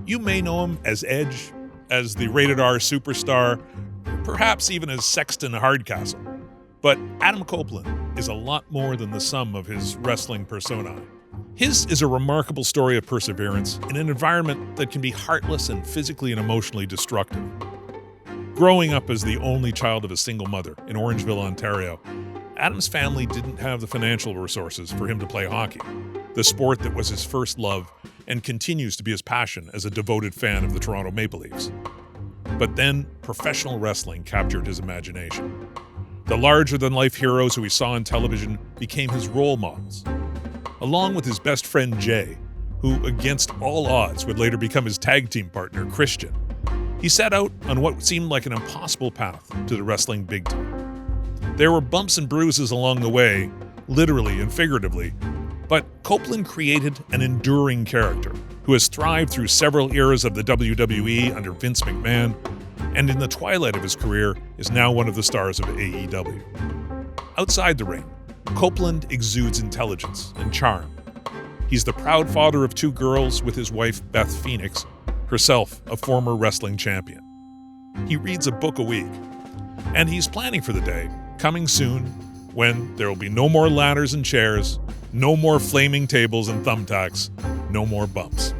You may know him as Edge, as the rated R superstar, perhaps even as Sexton Hardcastle. But Adam Copeland is a lot more than the sum of his wrestling persona. His is a remarkable story of perseverance in an environment that can be heartless and physically and emotionally destructive. Growing up as the only child of a single mother in Orangeville, Ontario, Adam's family didn't have the financial resources for him to play hockey, the sport that was his first love and continues to be his passion as a devoted fan of the Toronto Maple Leafs. But then, professional wrestling captured his imagination. The larger-than-life heroes who he saw on television became his role models, along with his best friend Jay, who, against all odds, would later become his tag team partner, Christian. He set out on what seemed like an impossible path to the wrestling big time. There were bumps and bruises along the way, literally and figuratively, but Copeland created an enduring character who has thrived through several eras of the WWE under Vince McMahon, and in the twilight of his career is now one of the stars of AEW. Outside the ring, Copeland exudes intelligence and charm. He's the proud father of 2 girls with his wife Beth Phoenix, herself a former wrestling champion. He reads a book a week, and he's planning for the day, coming soon, when there will be no more ladders and chairs, no more flaming tables and thumbtacks, no more bumps.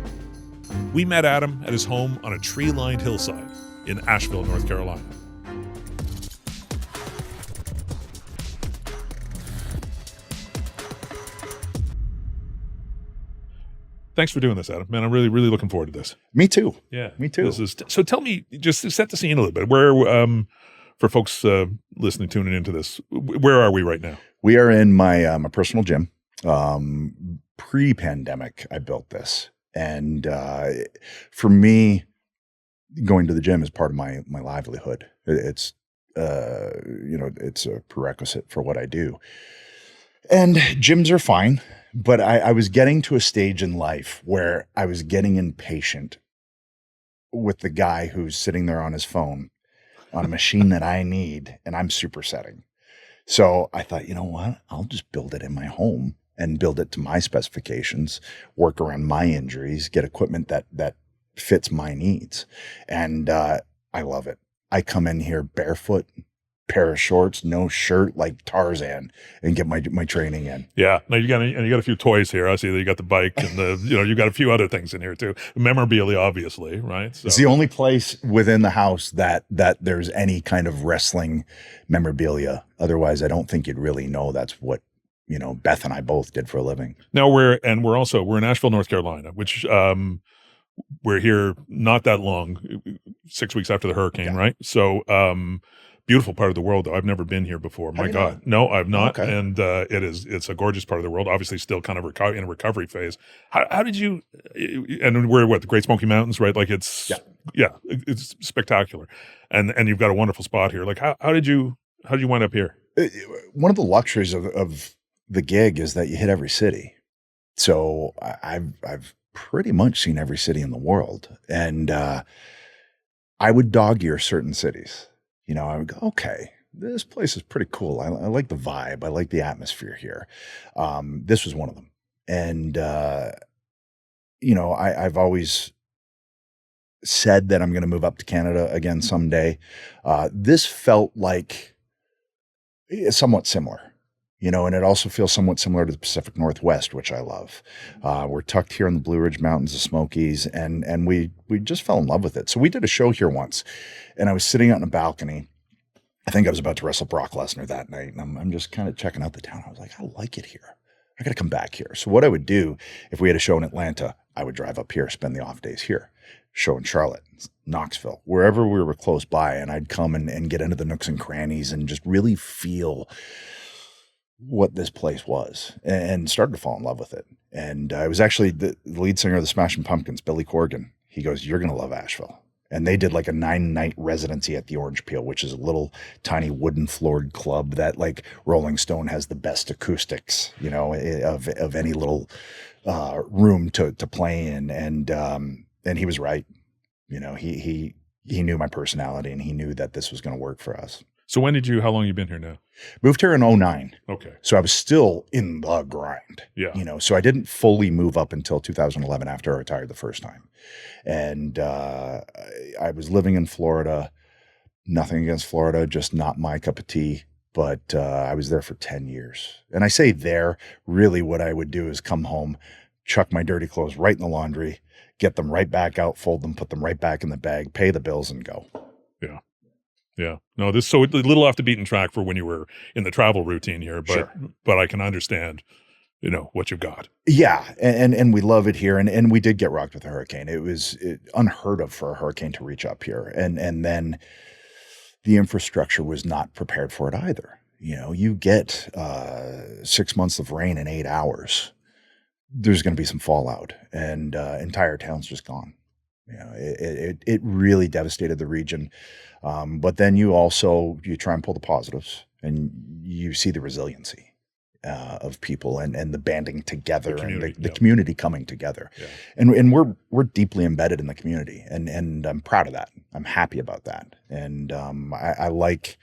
We met Adam at his home on a tree-lined hillside in Asheville, North Carolina. Thanks for doing this, Adam. Man, I'm really, really looking forward to this. Me too. Yeah, me too. So tell me, just to set the scene a little bit, where, for folks listening, tuning into this, where are we right now? We are in my personal gym. Pre-pandemic, I built this. And for me, going to the gym is part of my livelihood. It's, it's a prerequisite for what I do. And gyms are fine, but I was getting to a stage in life where I was getting impatient with the guy who's sitting there on his phone on a machine that I need, and I'm supersetting. So I thought, you know what? I'll just build it in my home and build it to my specifications, work around my injuries, get equipment that fits my needs. And I love it. I come in here barefoot, pair of shorts, no shirt, like Tarzan, and get my training in. Yeah. Now you got a few toys here. I see that you got the bike and you got a few other things in here too. Memorabilia, obviously, right? So. It's the only place within the house that there's any kind of wrestling memorabilia. Otherwise, I don't think you'd really know that's what, Beth and I both did for a living. Now we're in Asheville, North Carolina, which we're here not that long, 6 weeks after the hurricane, right? So beautiful part of the world, though. I've never been here before. My God. No, I've not. Okay. And it's a gorgeous part of the world, obviously still kind of in a recovery phase. How did you, and we're the Great Smoky Mountains, right? Like it's spectacular. And you've got a wonderful spot here. Like how did you wind up here? One of the luxuries of the gig is that you hit every city. So I've pretty much seen every city in the world. And I would dog ear certain cities. I would go, okay, this place is pretty cool. I like the vibe. I like the atmosphere here. This was one of them. And, I've always said that I'm going to move up to Canada again someday. This felt like somewhat similar. And it also feels somewhat similar to the Pacific Northwest, which I love. We're tucked here in the Blue Ridge Mountains, the Smokies, and we just fell in love with it. So we did a show here once, and I was sitting out on a balcony. I think I was about to wrestle Brock Lesnar that night, and I'm just kind of checking out the town. I was like, I like it here. I got to come back here. So what I would do, if we had a show in Atlanta, I would drive up here, spend the off days here. Show in Charlotte, Knoxville, wherever we were close by, and I'd come and get into the nooks and crannies and just really feel what this place was, and started to fall in love with it. And I was actually the lead singer of the Smashing Pumpkins, Billy Corgan. He goes, "You're going to love Asheville." And they did like a 9-night residency at the Orange Peel, which is a little tiny wooden floored club that like Rolling Stone has the best acoustics, of any little room to play in. And he was right. He knew my personality, and he knew that this was going to work for us. So how long you been here now? Moved here in 2009. Okay. So I was still in the grind. Yeah. So I didn't fully move up until 2011 after I retired the first time. And I was living in Florida. Nothing against Florida, just not my cup of tea. But I was there for 10 years. And I say there, really what I would do is come home, chuck my dirty clothes right in the laundry, get them right back out, fold them, put them right back in the bag, pay the bills, and go. Yeah. Yeah. No, this so a little off the beaten track for when you were in the travel routine here, but Sure. but I can understand, what you've got. Yeah, and we love it here, and we did get rocked with a hurricane. It was unheard of for a hurricane to reach up here, and then the infrastructure was not prepared for it either. You get 6 months of rain in 8 hours. There's going to be some fallout, and entire town's just gone. It really devastated the region. But then you try and pull the positives, and you see the resiliency of people and the banding together and the community coming together. Yeah. And we're deeply embedded in the community, and I'm proud of that. I'm happy about that. And I like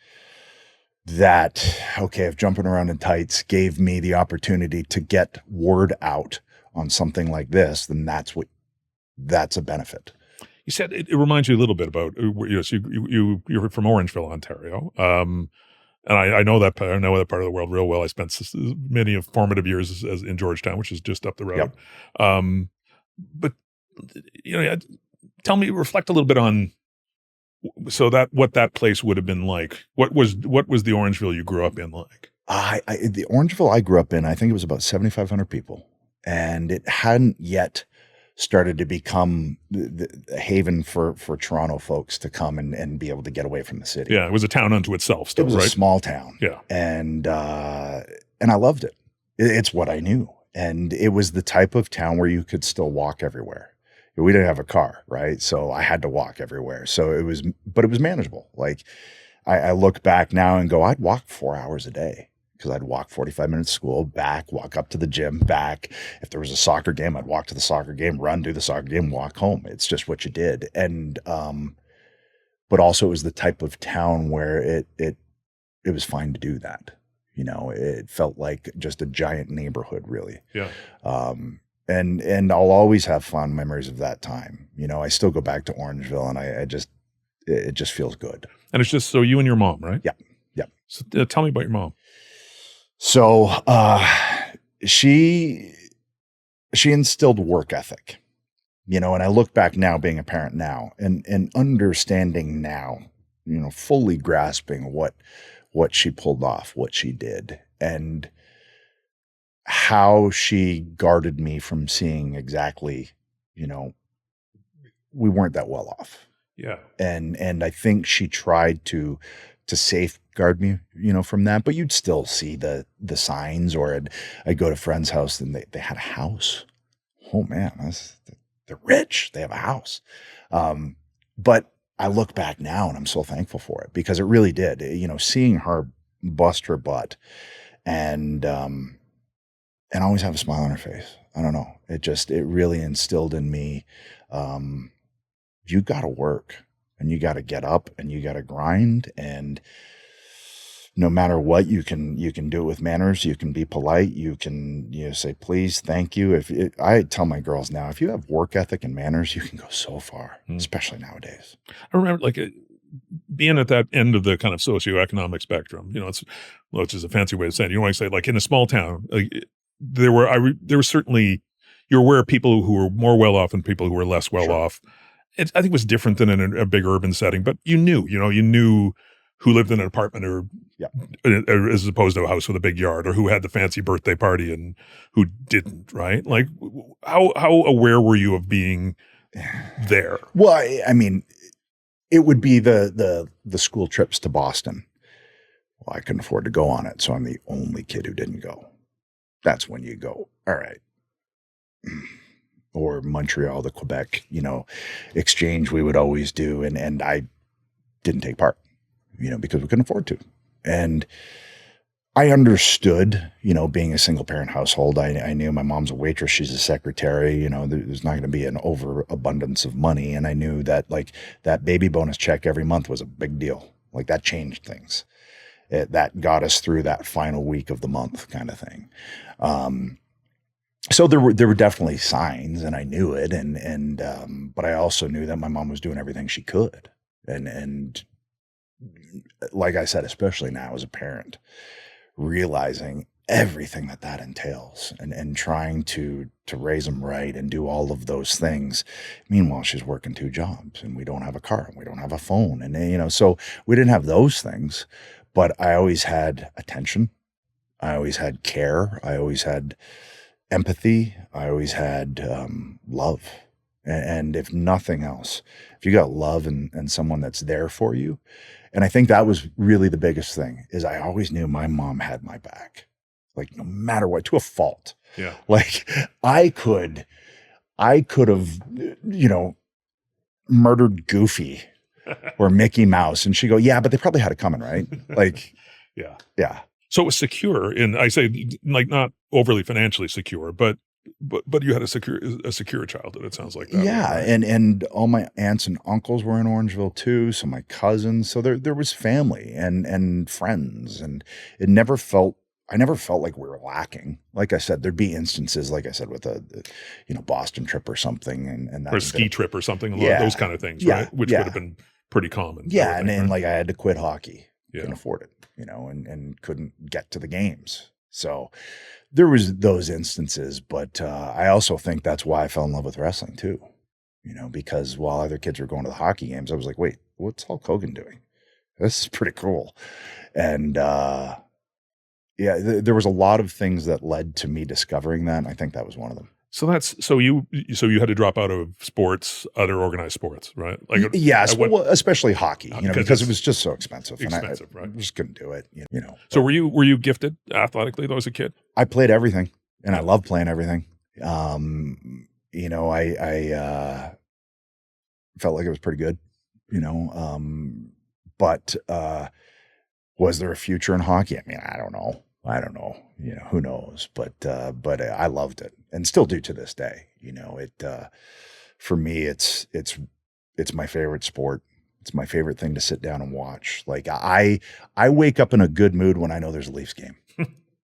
that. Okay, if jumping around in tights gave me the opportunity to get word out on something like this, then that's a benefit. You said it reminds you a little bit about so you're from Orangeville, Ontario, and I know that part of the world real well. I spent many of formative years as in Georgetown, which is just up the road. Yep. But reflect a little bit on what that place would have been like. What was the Orangeville you grew up in like? The Orangeville I grew up in, I think it was about 7,500 people, and it hadn't yet started to become the haven for Toronto folks to come and be able to get away from the city. Yeah, it was a town unto itself still, right? It was a small town. Yeah. And I loved it. It's what I knew. And it was the type of town where you could still walk everywhere. We didn't have a car, right? So I had to walk everywhere. So it was manageable. Like I look back now and go, I'd walk 4 hours a day. Because I'd walk 45 minutes to school, back, walk up to the gym, back. If there was a soccer game, I'd walk to the soccer game, run, do the soccer game, walk home. It's just what you did. And but also it was the type of town where it was fine to do that. It felt like just a giant neighborhood, really. Yeah. And I'll always have fond memories of that time. I still go back to Orangeville, and it just feels good. And it's just so you and your mom, right? Yeah. Yeah. So tell me about your mom. So she instilled work ethic, and I look back now, being a parent now, and understanding now, fully grasping what she pulled off, what she did, and how she guarded me from seeing exactly, we weren't that well off. Yeah. And I think she tried to safeguard me, from that, but you'd still see the signs, or I'd go to a friend's house and they had a house. Oh man, they're rich. They have a house. But I look back now and I'm so thankful for it, because it really did, seeing her bust her butt and always have a smile on her face. I don't know. It really instilled in me, you got to work. And you got to get up and you got to grind, and no matter what, you can do it with manners. You can be polite. You can say please, thank you. I tell my girls now, if you have work ethic and manners, you can go so far, especially nowadays. I remember being at that end of the kind of socioeconomic spectrum. Which is a fancy way of saying it. You want to say like in a small town, there were certainly, you're aware of people who were more well off and people who were less well off. I think it was different than in a big urban setting, but you knew who lived in an apartment or as opposed to a house with a big yard, or who had the fancy birthday party and who didn't, right? Like how aware were you of being there? Well, I mean, it would be the school trips to Boston. Well, I couldn't afford to go on it, so I'm the only kid who didn't go. That's when you go, all right. Or Montreal, the Quebec, exchange we would always do. And I didn't take part, because we couldn't afford to. And I understood, being a single parent household, I knew my mom's a waitress. She's a secretary, there's not going to be an overabundance of money. And I knew that that baby bonus check every month was a big deal. Like that changed things. that got us through that final week of the month kind of thing. So there were definitely signs, and I knew it, but I also knew that my mom was doing everything she could, and like I said, especially now as a parent, realizing everything that entails, and trying to raise them right and do all of those things. Meanwhile, she's working 2 jobs, and we don't have a car, and we don't have a phone, and so we didn't have those things, but I always had attention, I always had care, I always had empathy, I always had love. And if nothing else, if you got love and someone that's there for you, and I think that was really the biggest thing, is I always knew my mom had my back, like no matter what, to a fault. Yeah. Like I could have, murdered Goofy or Mickey Mouse, and she'd go, yeah, but they probably had it coming, right? Like, yeah. So it was secure, and I say like not overly financially secure, but you had a secure childhood. It sounds like that. Yeah, right? and all my aunts and uncles were in Orangeville too. So my cousins, so there was family and friends, and I never felt like we were lacking. Like I said, there'd be instances, like I said, with a Boston trip or something, and that or a ski trip or something, yeah, those kind of things, yeah, right? Which yeah. would have been pretty common. Yeah, and right? Like I had to quit hockey, yeah. Couldn't afford it, and couldn't get to the games. So there was those instances, but I also think that's why I fell in love with wrestling too, because while other kids were going to the hockey games, I was like, wait, what's Hulk Hogan doing? This is pretty cool. And there was a lot of things that led to me discovering that, and I think that was one of them. So you had to drop out of sports, other organized sports, right? Like especially hockey, because it was just so expensive. Expensive, and I right? just couldn't do it, So were you gifted athletically though as a kid? I played everything, and I loved playing everything. I felt like it was pretty good, but was there a future in hockey? I mean, I don't know. Who knows? But I loved it, and still do to this day. For me, it's my favorite sport. It's my favorite thing to sit down and watch. Like I wake up in a good mood when I know there's a Leafs game.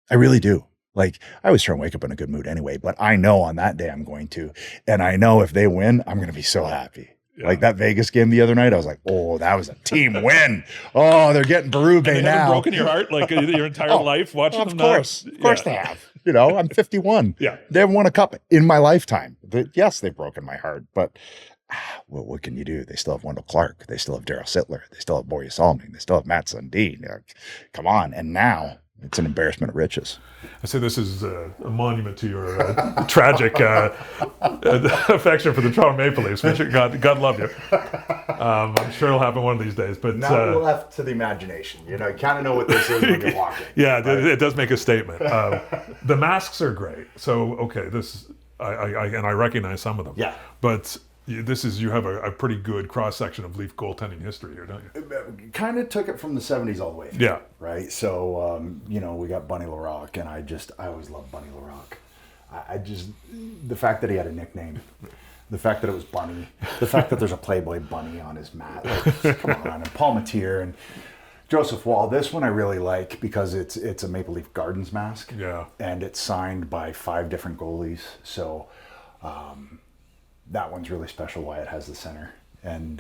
I really do. Like I always try and wake up in a good mood anyway, but I know on that day I'm going to, and I know if they win, I'm going to be so happy. Yeah. Like that Vegas game the other night, I was like, "Oh, that was a team win! Oh, they're getting Berube now." Haven't broken your heart like your entire life watching them? Of course they have. I'm 51. Yeah, they haven't won a cup in my lifetime. Yes, they've broken my heart, but what can you do? They still have Wendell Clark. They still have Daryl Sittler. They still have Borje Salming. They still have Matt Sundin. Come on, and now it's an embarrassment of riches. I say this is a monument to your tragic affection for the Toronto Maple Leafs, which God love you. I'm sure it'll happen one of these days. But not left to the imagination. You kind of know what this is when you're walking. Yeah, right? It does make a statement. The masks are great. So okay, I recognize some of them. Yeah, but you have a pretty good cross section of Leaf goaltending history here, don't you? Kind of took it from the 70s all the way through. Yeah. Right. So we got Bunny LaRock, and I always loved Bunny LaRock. I just the fact that he had a nickname, the fact that it was Bunny, the fact that there's a Playboy bunny on his mat. Like, come on, and Paul Matier and Joseph Wall. This one I really like because it's a Maple Leaf Gardens mask. Yeah. And it's signed by 5 different goalies. So that one's really special why it has the center. And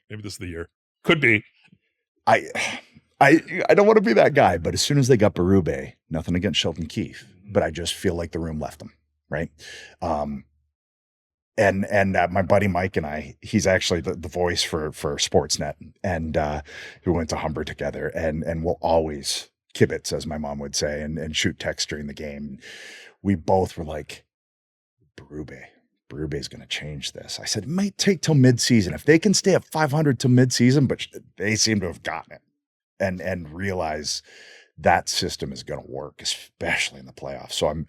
maybe this is the year. Could be. I don't want to be that guy, but as soon as they got Berube, nothing against Shelton Keefe, but I just feel like the room left him, right? And my buddy Mike and I, he's actually the voice for Sportsnet, and we went to Humber together, and we'll always kibitz, as my mom would say, and shoot text during the game. We both were like, Berube's going to change this. I said, it might take till midseason. If they can stay at 500 till midseason, but they seem to have gotten it and realize that system is going to work, especially in the playoffs. So I'm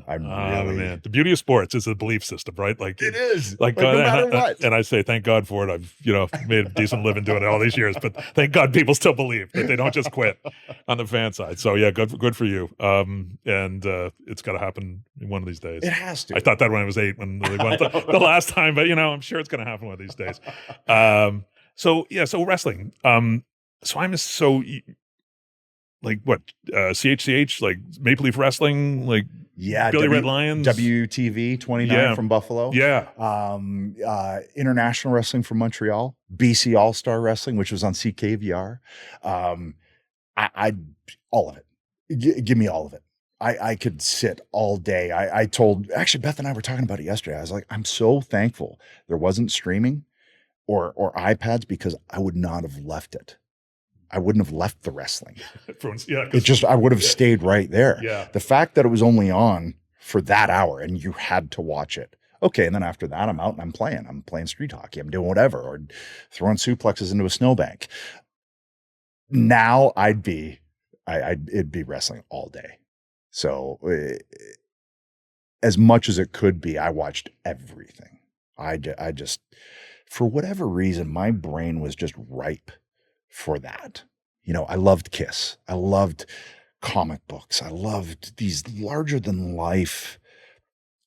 really, man. The beauty of sports is the belief system, right? Like it is. Like no matter what. And I say, thank God for it. I've made a decent living doing it all these years, but thank God people still believe that they don't just quit on the fan side. So yeah, good for you. And it's got to happen one of these days. It has to. I thought that when I was 8 when they won the last time, but I'm sure it's going to happen one of these days. So wrestling. So I'm like what, CHCH, like Maple Leaf Wrestling, like Yeah, Billy Red Lions, WTV 29 from Buffalo. Yeah. International Wrestling from Montreal, BC All-Star Wrestling, which was on CKVR. I all of it. Give me all of it. I could sit all day. I told, actually, Beth and I were talking about it yesterday. I was like, I'm so thankful there wasn't streaming or iPads, because I would not have left it. I wouldn't have left the wrestling. I would have stayed right there. Yeah. The fact that it was only on for that hour and you had to watch it. Okay. And then after that, I'm out and I'm playing street hockey. I'm doing whatever, or throwing suplexes into a snowbank. Now it'd be wrestling all day. So as much as it could be, I watched everything. I just, for whatever reason, my brain was just ripe for that. I loved Kiss. I loved comic books. I loved these larger than life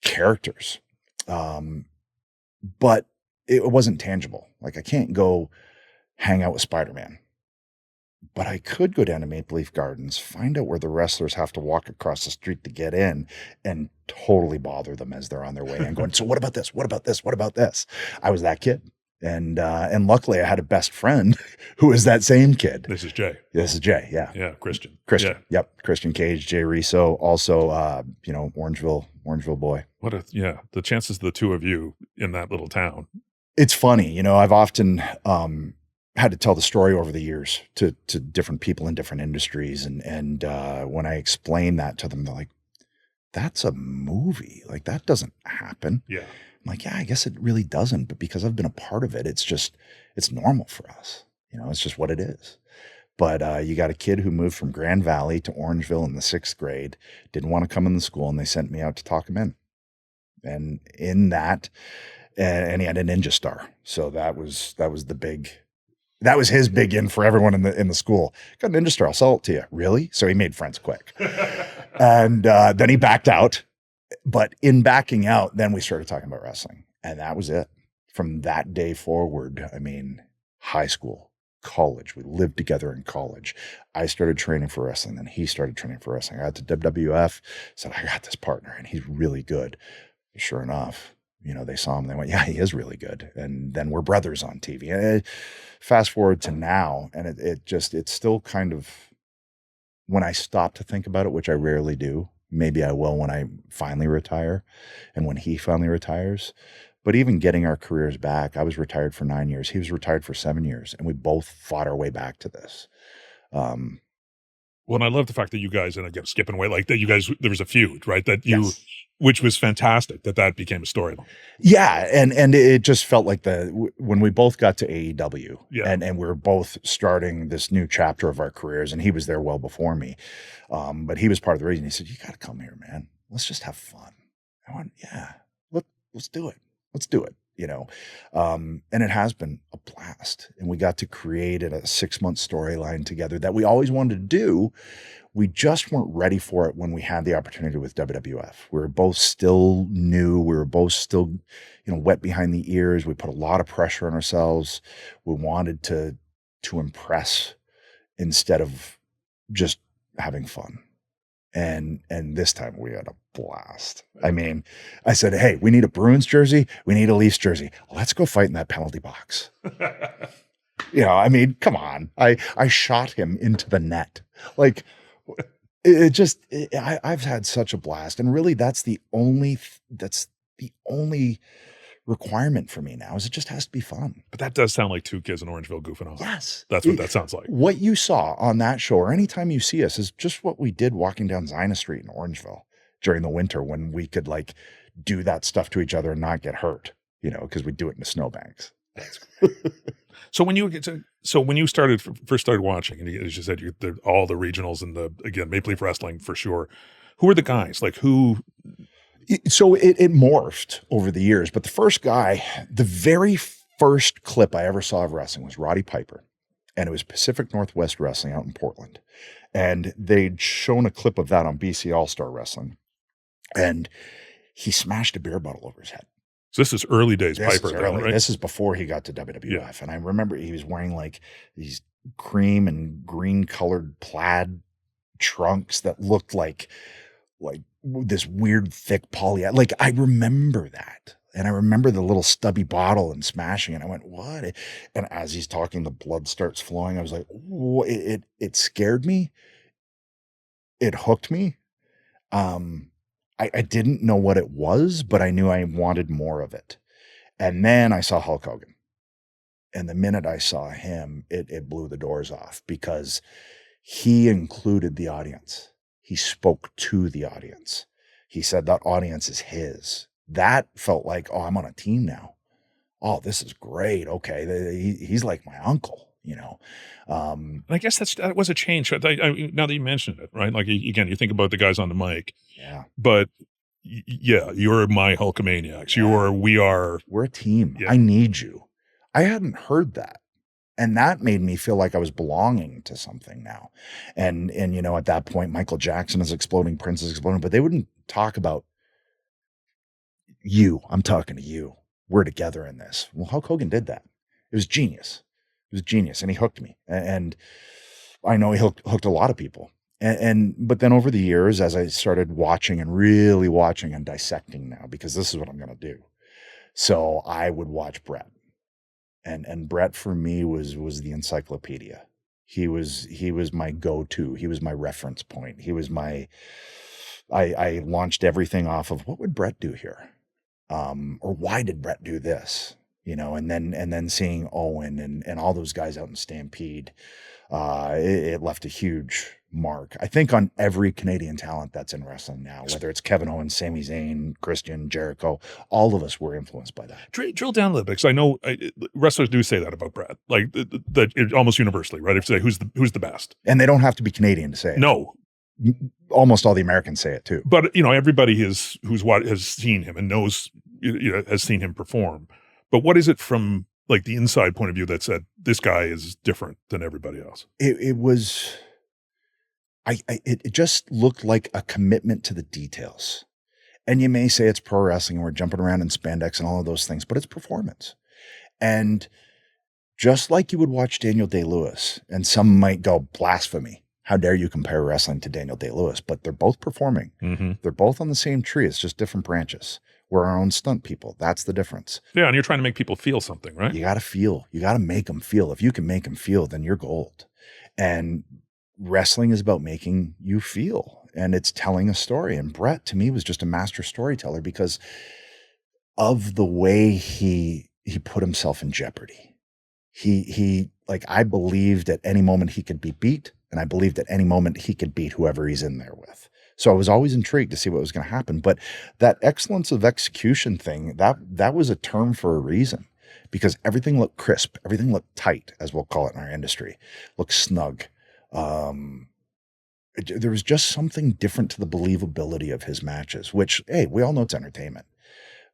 characters. But it wasn't tangible. Like, I can't go hang out with Spider-Man, but I could go down to Maple Leaf Gardens, find out where the wrestlers have to walk across the street to get in, and totally bother them as they're on their way and going, so what about this? What about this? What about this? I was that kid. And luckily I had a best friend who was that same kid. This is Jay. Yeah. Yeah. Christian. Yeah. Yep. Christian Cage, Jay Reso, also, Orangeville boy. The chances of the two of you in that little town. It's funny. I've often, had to tell the story over the years to different people in different industries. And when I explain that to them, they're like, that's a movie. Like, that doesn't happen. Yeah. I'm like, yeah, I guess it really doesn't. But because I've been a part of it, it's normal for us. It's just what it is. But you got a kid who moved from Grand Valley to Orangeville in the 6th grade, didn't want to come in the school, and they sent me out to talk him in. And in that, and he had a ninja star. So that was his big in for everyone in the school. Got a ninja star, I'll sell it to you. Really? So he made friends quick. And then he backed out. But in backing out, then we started talking about wrestling. And that was it. From that day forward, high school, college, we lived together in college. I started training for wrestling, then he started training for wrestling. I got to WWF, said, I got this partner and he's really good. Sure enough, they saw him, they went, yeah, he is really good. And then we're brothers on TV. And fast forward to now, and it's still kind of, when I stop to think about it, which I rarely do, maybe I will when I finally retire and when he finally retires. But even getting our careers back, I was retired for 9 years. He was retired for 7 years, and we both fought our way back to this. Well, and I love the fact that you guys, and again, skipping away, like that you guys, there was a feud, right? Yes. Which was fantastic that became a storyline. Yeah. And it just felt like when we both got to AEW, and we were both starting this new chapter of our careers, and he was there well before me. But he was part of the reason. He said, you got to come here, man. Let's just have fun. I went, yeah, let's do it. Let's do it. And it has been a blast. And we got to create a 6-month storyline together that we always wanted to do. We just weren't ready for it when we had the opportunity with WWF. We were both still new. We were both still, wet behind the ears. We put a lot of pressure on ourselves. We wanted to impress instead of just having fun. And this time we had a blast. I said, hey, we need a Bruins jersey. We need a Leafs jersey. Let's go fight in that penalty box. Come on. I shot him into the net. Like, I've had such a blast. And really that's the only requirement for me now is it just has to be fun. But that does sound like two kids in Orangeville goofing off. Yes. That's what that sounds like. What you saw on that show, or anytime you see us, is just what we did walking down Zina Street in Orangeville during the winter when we could do that stuff to each other and not get hurt, because we do it in the snowbanks. So when you first started watching, and as you said, all the regionals and again, Maple Leaf Wrestling for sure. Who are the guys? Like who? So it morphed over the years, but the very first clip I ever saw of wrestling was Roddy Piper, and it was Pacific Northwest Wrestling out in Portland. And they'd shown a clip of that on BC All-Star Wrestling, and he smashed a beer bottle over his head. So this is early days This Piper, is then, early. right? This is before he got to WWF. Yeah. And I remember he was wearing like these cream and green colored plaid trunks that looked like this weird thick poly. Like I remember that. And I remember the little stubby bottle and smashing it. I went, what? And as he's talking, the blood starts flowing. I was like, it scared me. It hooked me. I didn't know what it was, but I knew I wanted more of it. And then I saw Hulk Hogan. And the minute I saw him, it blew the doors off because he included the audience. He spoke to the audience. He said that audience is his. That felt like, oh, I'm on a team now. Oh, this is great. Okay. He's like my uncle, you know? And I guess that was a change. Now that you mentioned it, right? Like, again, you think about the guys on the mic. Yeah. But yeah, you're my Hulkamaniacs. Yeah. We're a team. Yeah. I need you. I hadn't heard that. And that made me feel like I was belonging to something now. And you know, at that point, Michael Jackson is exploding, Prince is exploding, but they wouldn't talk about you. I'm talking to you. We're together in this. Well, Hulk Hogan did that. It was genius. It was genius. And he hooked me. And I know he hooked a lot of people. But then over the years, as I started watching and really watching and dissecting now, because this is what I'm going to do. So I would watch Bret. And Bret for me was the encyclopedia. He was my go-to. He was my reference point. He was I launched everything off of what would Bret do here? Or why did Bret do this? You know, and then seeing Owen and all those guys out in Stampede, it left a huge mark, I think, on every Canadian talent that's in wrestling now, whether it's Kevin Owens, Sami Zayn, Christian, Jericho. All of us were influenced by that. Drill down a little bit, because I know wrestlers do say that about Bret, like that almost universally, right? If they say who's the best, and they don't have to be Canadian to say it. No, almost all the Americans say it too. But you know, everybody has seen him and knows, you know, has seen him perform. But what is it from like the inside point of view that said this guy is different than everybody else? It was. It just looked like a commitment to the details. And you may say it's pro wrestling and we're jumping around in spandex and all of those things, but it's performance. And just like you would watch Daniel Day-Lewis, and some might go, blasphemy. How dare you compare wrestling to Daniel Day-Lewis? But they're both performing. Mm-hmm. They're both on the same tree. It's just different branches. We're our own stunt people. That's the difference. Yeah, and you're trying to make people feel something, right? You got to feel. You got to make them feel. If you can make them feel, then you're gold. And wrestling is about making you feel, and it's telling a story. And Bret, to me, was just a master storyteller because of the way he put himself in jeopardy. He like, I believed at any moment he could be beat, and I believed at any moment he could beat whoever he's in there with. So I was always intrigued to see what was going to happen. But that excellence of execution thing, that was a term for a reason, because everything looked crisp, everything looked tight, as we'll call it in our industry, looked snug. There was just something different to the believability of his matches, which, hey, we all know it's entertainment.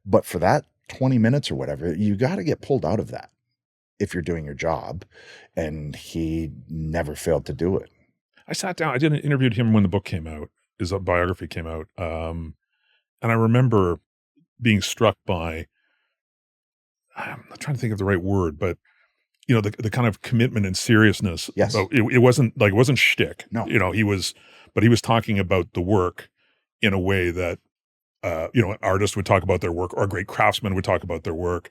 But for that 20 minutes or whatever, you got to get pulled out of that if you're doing your job. And he never failed to do it. I sat down, I interviewed him when the book came out, his biography came out. And I remember being struck by, I'm not trying to think of the right word, but you know, the kind of commitment and seriousness. Yes. It wasn't shtick. No. You know, he was talking about the work in a way that, you know, an artist would talk about their work, or a great craftsman would talk about their work.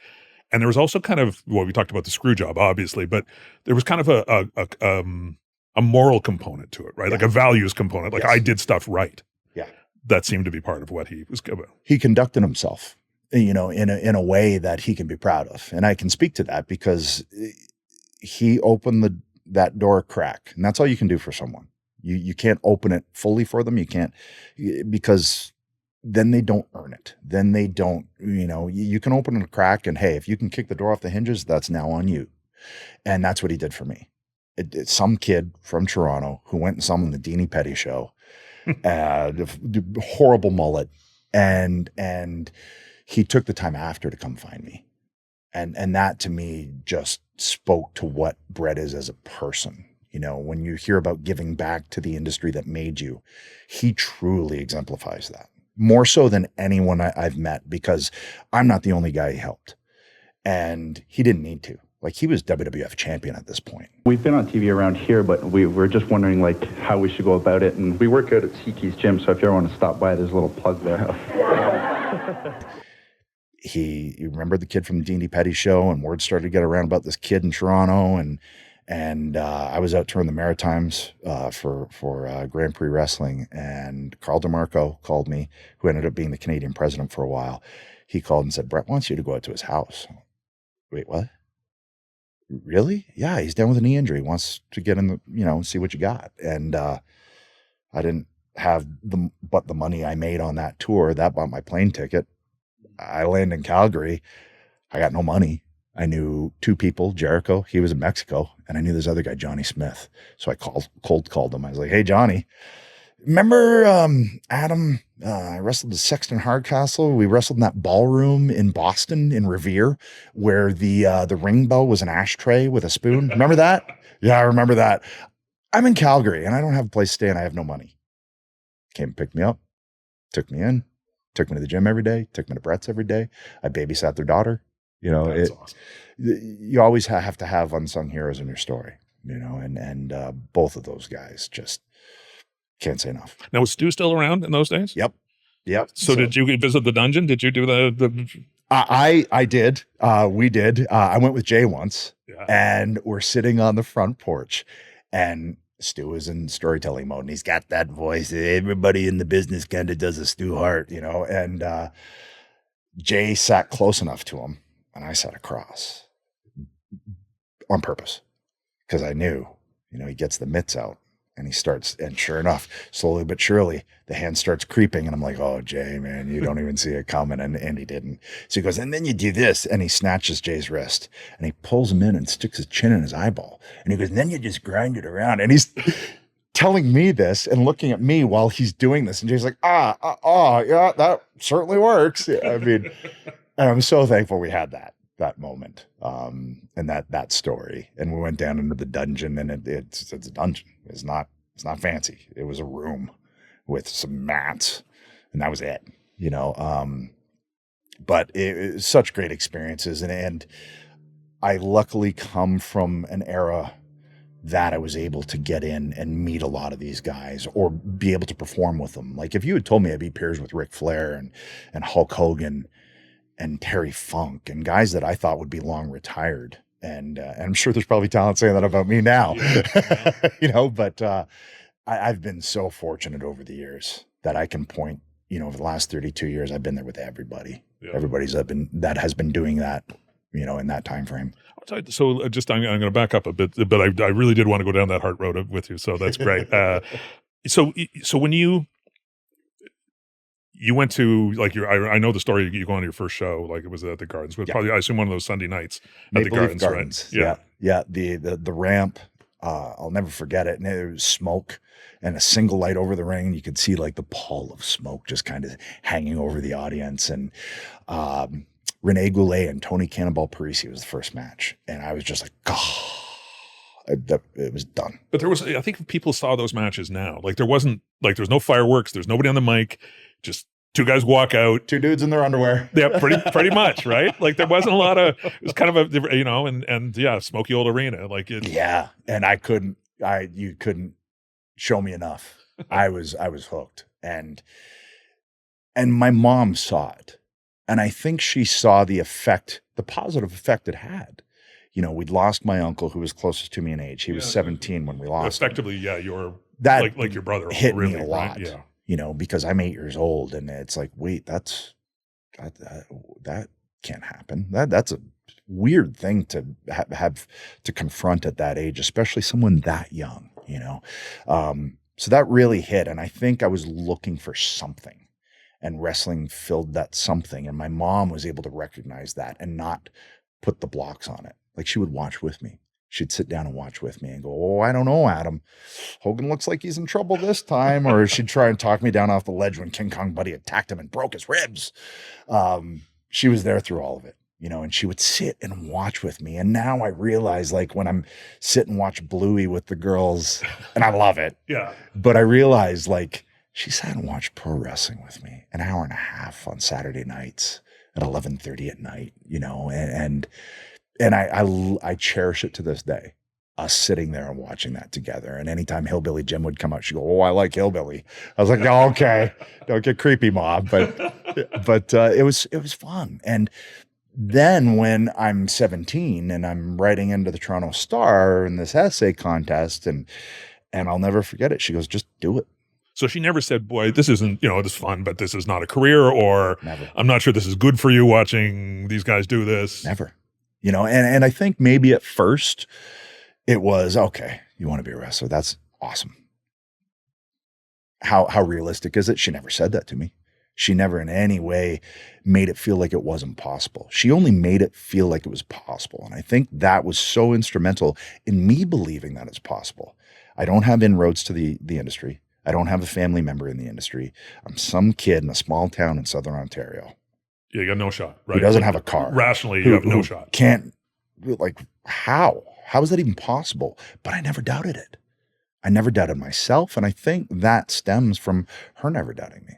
And there was also kind of, well, we talked about the screw job, obviously, but there was kind of a moral component to it, right? Yeah. Like a values component. Like, yes, I did stuff right. Yeah. That seemed to be part of what he was about. He conducted himself, you know, in a way that he can be proud of. And I can speak to that because he opened that door a crack, and that's all you can do for someone. You can't open it fully for them. You can't, because then they don't earn it. Then they don't, you know, you can open a crack, and hey, if you can kick the door off the hinges, that's now on you. And that's what he did for me. It's some kid from Toronto who went and saw him in the Deanie Petty show, the horrible mullet. And he took the time after to come find me. And that to me just spoke to what Bret is as a person. You know, when you hear about giving back to the industry that made you, he truly exemplifies that. more so than anyone I've met, because I'm not the only guy he helped. And he didn't need to. Like, he was WWF champion at this point. We've been on TV around here, but we're just wondering, like, how we should go about it. And we work out at Siki's gym, so if you ever want to stop by, there's a little plug there. You remember the kid from the D&D Petty show, and word started to get around about this kid in Toronto, and I was out touring the Maritimes for Grand Prix Wrestling, and Carl DeMarco called me, who ended up being the Canadian president for a while. He called and said, Bret wants you to go out to his house. Wait, what? Really? Yeah, he's down with a knee injury. He wants to get in and see what you got. And I didn't have the money I made on that tour. That bought my plane ticket. I landed in Calgary. I got no money. I knew two people, Jericho, he was in Mexico, and I knew this other guy, Johnny Smith. So I cold called him. I was like, hey, Johnny, remember Adam? I wrestled the Sexton Hardcastle. We wrestled in that ballroom in Boston, in Revere, where the ring bell was an ashtray with a spoon. Remember that? Yeah, I remember that. I'm in Calgary, and I don't have a place to stay, and I have no money. Came and picked me up, took me in, took me to the gym every day, took me to Brett's every day. I babysat their daughter. That's awesome. You always have to have unsung heroes in your story, and both of those guys just can't say enough. Now, was Stu still around in those days? Yep. So did you visit the dungeon? Did you do the? I did. We did. I went with Jay once, and we're sitting on the front porch, and Stu is in storytelling mode, and he's got that voice. Everybody in the business kind of does a Stu Hart, and Jay sat close enough to him, and I sat across on purpose, because I knew, he gets the mitts out and he starts, and sure enough, slowly but surely, the hand starts creeping, and I'm like, oh, Jay, man, you don't even see it coming, and he didn't. So he goes, and then you do this, and he snatches Jay's wrist, and he pulls him in and sticks his chin in his eyeball, and he goes, and then you just grind it around, and he's telling me this and looking at me while he's doing this, and Jay's like, yeah, that certainly works. I mean, and I'm so thankful we had that moment, and that story. And we went down into the dungeon, and it's a dungeon. It's not fancy. It was a room with some mats, and that was it, but it was such great experiences. And I luckily come from an era that I was able to get in and meet a lot of these guys, or be able to perform with them. Like, if you had told me I'd be peers with Ric Flair and Hulk Hogan and Terry Funk, and guys that I thought would be long retired. And I'm sure there's probably talent saying that about me now, but I've been so fortunate over the years that I can point, over the last 32 years, I've been there with everybody. Yeah. Everybody's that has been doing that, in that time frame. So just, I'm going to back up a bit, but I really did want to go down that Hart road with you. So that's great. So when you went to, like, I know the story, you go on to your first show, like it was at the Gardens, but probably, I assume, one of those Sunday nights at Maple the Leaf Gardens. Right? Yeah. The ramp, I'll never forget it. And there was smoke and a single light over the ring. And you could see, like, the pall of smoke just kind of hanging over the audience. And Rene Goulet and Tony Cannonball Parisi was the first match. And I was just like, oh, it was done. But I think people saw those matches now. Like, there's no fireworks. There's nobody on the mic. Just two guys walk out. Two dudes in their underwear. Yeah, pretty much, right? Like, there wasn't a lot of, it was kind of a, and yeah, smoky old arena. Like, yeah. And you couldn't show me enough. I was hooked. And my mom saw it. And I think she saw the positive effect it had. We'd lost my uncle, who was closest to me in age. He was 17 when we lost effectively, him. Yeah, that like your brother. Hit really, me a lot. Right? Yeah. Because I'm 8 years old, and it's like, wait, that can't happen. That's a weird thing to have to confront at that age, especially someone that young, so that really hit. And I think I was looking for something, and wrestling filled that something. And my mom was able to recognize that and not put the blocks on it. Like, she would watch with me. She'd sit down and watch with me and go, oh, I don't know, Adam. Hogan looks like he's in trouble this time. Or she'd try and talk me down off the ledge when King Kong Buddy attacked him and broke his ribs. She was there through all of it, and she would sit and watch with me. And now I realize, like, when I'm sitting and watch Bluey with the girls, and I love it. Yeah. But I realize, like, She sat and watched pro wrestling with me an hour and a half on Saturday nights at 11:30 at night, and I cherish it to this day, us sitting there and watching that together. And anytime Hillbilly Jim would come out, she'd go, "Oh, I like Hillbilly." I was like, "Oh, okay, don't get creepy, Mom." But it was fun. And then when I'm 17 and I'm writing into the Toronto Star in this essay contest, and I'll never forget it. She goes, "Just do it." So she never said, "Boy, this isn't, this is fun, but this is not a career," or Never. "I'm not sure this is good for you watching these guys do this." Never. And I think maybe at first it was, okay, you want to be a wrestler. That's awesome. How realistic is it? She never said that to me. She never in any way made it feel like it wasn't possible. She only made it feel like it was possible. And I think that was so instrumental in me believing that it's possible. I don't have inroads to the industry. I don't have a family member in the industry. I'm some kid in a small town in Southern Ontario. Yeah, you got no shot, right? Who doesn't have a car. Rationally, you have no shot. Can't, how? How is that even possible? But I never doubted it. I never doubted myself. And I think that stems from her never doubting me.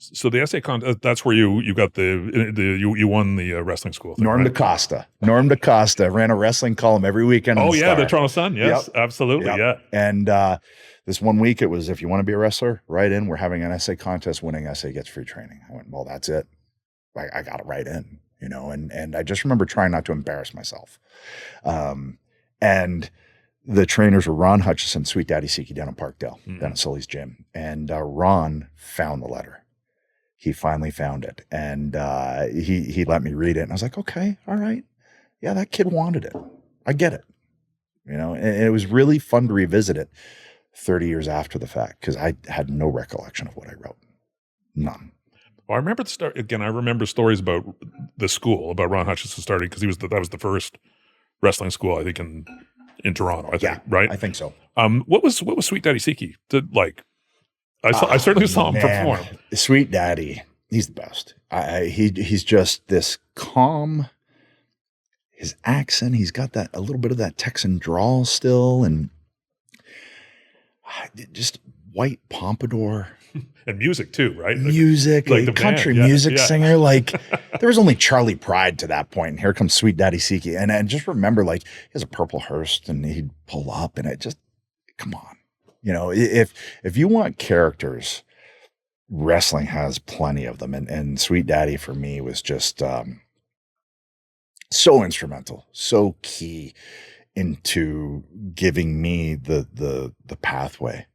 So the essay contest, that's where you got you won the wrestling school thing, Norm right? DaCosta ran a wrestling column every weekend. Oh yeah, the Toronto Sun. Yes, Yep. absolutely. Yep. Yeah. And this one week it was, if you want to be a wrestler, write in. We're having an essay contest. Winning essay gets free training. I went, well, that's it. I got to write in, and I just remember trying not to embarrass myself. And the trainers were Ron Hutchison, Sweet Daddy Siki down in Parkdale, down at Sully's gym. And Ron found the letter. He finally found it, and he let me read it. And I was like, okay, all right. Yeah, that kid wanted it. I get it. And it was really fun to revisit it 30 years after the fact, because I had no recollection of what I wrote. None. Well, I remember I remember stories about the school, about Ron Hutchison starting, because that was the first wrestling school, I think, in Toronto. I think, right? I think so. What was Sweet Daddy Siki like? I certainly saw him perform. Sweet Daddy, he's the best. He's just this calm. His accent, he's got a little bit of that Texan drawl still, and just white pompadour. And music too, right? Music, like the country music singer. There was only Charlie Pride to that point, and here comes Sweet Daddy Siki. And I just remember, he has a purple hearse, and he'd pull up, and it just, come on. If you want characters, wrestling has plenty of them. And Sweet Daddy for me was just so instrumental, so key into giving me the pathway,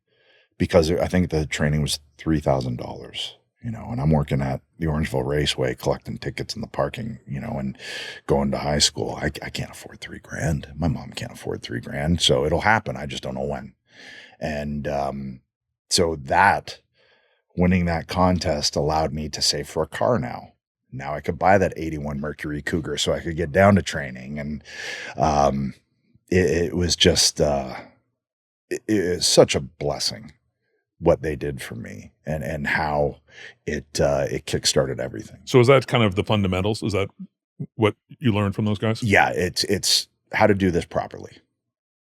because I think the training was $3,000, and I'm working at the Orangeville Raceway collecting tickets in the parking, and going to high school. I can't afford $3,000. My mom can't afford $3,000. So it'll happen. I just don't know when. And so that winning that contest allowed me to save for a car now. Now I could buy that 81 Mercury Cougar so I could get down to training. And it was just it is such a blessing what they did for me, and how it kickstarted everything. So is that kind of the fundamentals? Is that what you learned from those guys? Yeah, it's how to do this properly.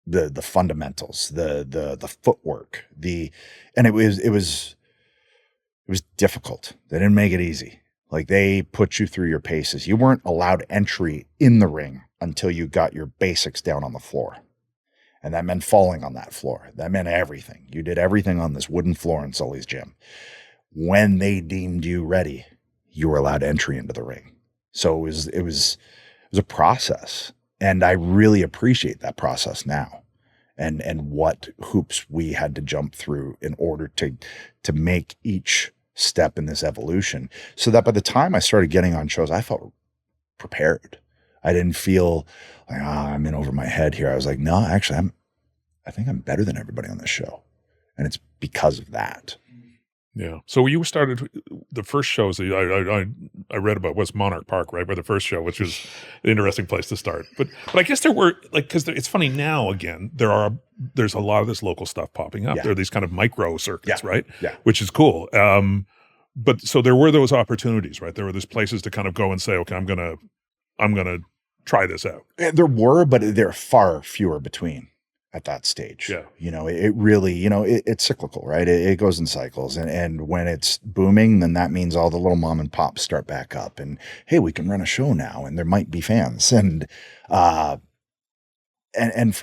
The fundamentals, the footwork, and it was difficult. They didn't make it easy. They put you through your paces. You weren't allowed entry in the ring until you got your basics down on the floor. And that meant falling on that floor. That meant everything. You did everything on this wooden floor in Sully's gym. When they deemed you ready, you were allowed entry into the ring. So it was a process. And I really appreciate that process now, and what hoops we had to jump through in order to make each step in this evolution, so that by the time I started getting on shows, I felt prepared. I didn't feel like, I'm in over my head here. I was like, no, actually, I think I'm better than everybody on this show. And it's because of that. Yeah. So you started the first shows that I read about was Monarch Park, right? Where the first show, which was an interesting place to start. But I guess there were, because it's funny now, again, there's a lot of this local stuff popping up. Yeah. There are these kind of micro circuits, right? Yeah. Which is cool. But so there were those opportunities, right? There were these places to kind of go and say, okay, I'm gonna try this out. There were, but they're far fewer between. at that stage. Yeah. It really, it's cyclical, right? It goes in cycles. And when it's booming, then that means all the little mom and pops start back up and, hey, we can run a show now and there might be fans. And for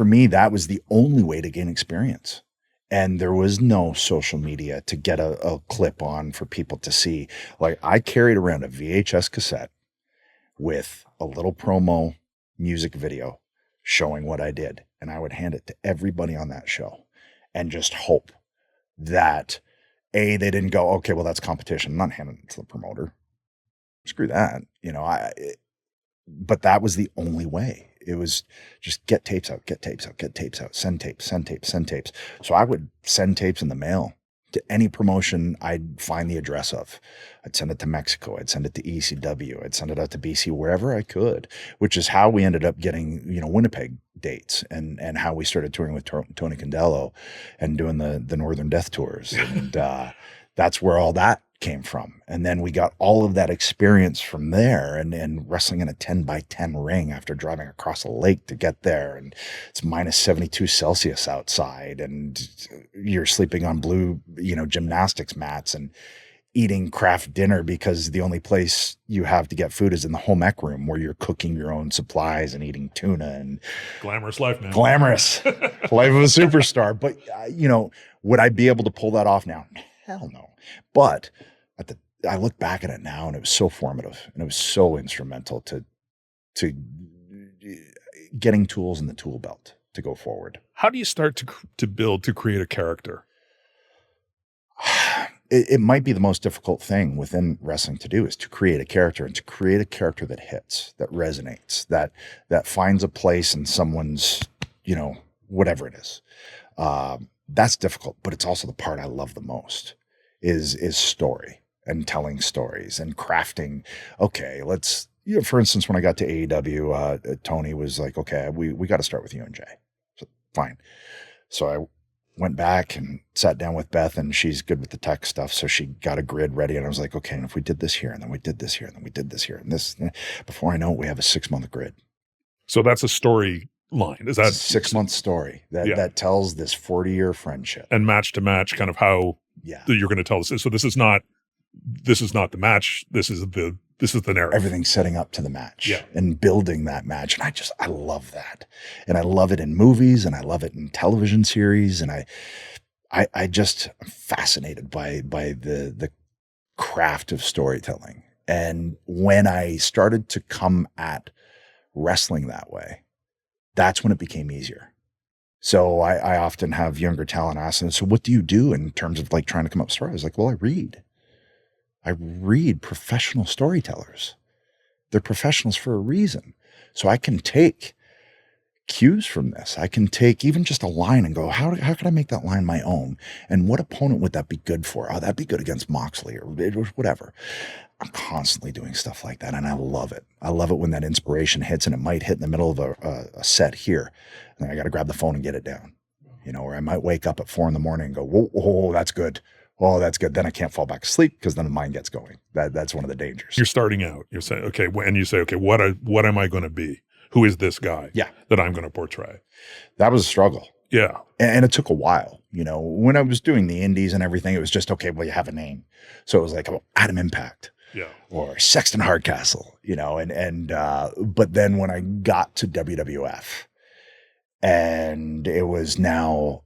me, that was the only way to gain experience. And there was no social media to get a clip on for people to see. Like, I carried around a VHS cassette with a little promo music video showing what I did. And I would hand it to everybody on that show and just hope that they didn't go, okay, well, that's competition. I'm not handing it to the promoter. Screw that. But that was the only way. It was just get tapes out, send tapes. So I would send tapes in the mail to any promotion I'd find the address of. I'd send it to Mexico. I'd send it to ECW. I'd send it out to BC, wherever I could, which is how we ended up getting, Winnipeg dates and how we started touring with Tony Condello and doing the Northern Death tours. And that's where all that came from. And then we got all of that experience from there and wrestling in a 10x10 ring after driving across a lake to get there. And it's minus 72 Celsius outside and you're sleeping on blue, gymnastics mats and eating craft dinner because the only place you have to get food is in the home ec room where you're cooking your own supplies and eating tuna and glamorous life, man. Glamorous life of a superstar. But, would I be able to pull that off now? Hell no. But I look back at it now and it was so formative and it was so instrumental to getting tools in the tool belt to go forward. How do you start to create a character? It might be the most difficult thing within wrestling to do is to create a character and to create a character that hits, that resonates, that finds a place in someone's, whatever it is. That's difficult, but it's also the part I love the most is story and telling stories and crafting. Okay, let's, for instance, when I got to AEW, Tony was like, okay, we got to start with you and Jay. So, fine. So I went back and sat down with Beth and she's good with the tech stuff. So she got a grid ready and I was like, okay, and if we did this here and then we did this here and then we did this here and this, before I know it, we have a 6-month grid. So that's a story line. Is that 6-month story that tells this 40-year friendship and match to match kind of how you're going to tell this. So this is not the match. This is the narrative. Everything's setting up to the match and building that match. And I love that. And I love it in movies and I love it in television series. And I just am fascinated by the craft of storytelling. And when I started to come at wrestling that way, that's when it became easier. So I often have younger talent ask them, so what do you do in terms of like trying to come up with stories? I was like, well, I read professional storytellers. They're professionals for a reason. So I can take cues from this. I can take even just a line and go, how can I make that line my own? And what opponent would that be good for? Oh, that'd be good against Moxley or whatever. I'm constantly doing stuff like that. And I love it. I love it when that inspiration hits and it might hit in the middle of a set here. And I got to grab the phone and get it down, or I might wake up at 4 a.m. and go, whoa, that's good. Oh, that's good. Then I can't fall back asleep because then the mind gets going. That's one of the dangers. You're starting out. You're saying, okay, and you say, okay, what am I going to be? Who is this guy that I'm going to portray? That was a struggle. Yeah. And it took a while. When I was doing the indies and everything, it was just, okay, well, you have a name. So it was like Adam Impact. Yeah. Or Sexton Hardcastle, but then when I got to WWF and it was now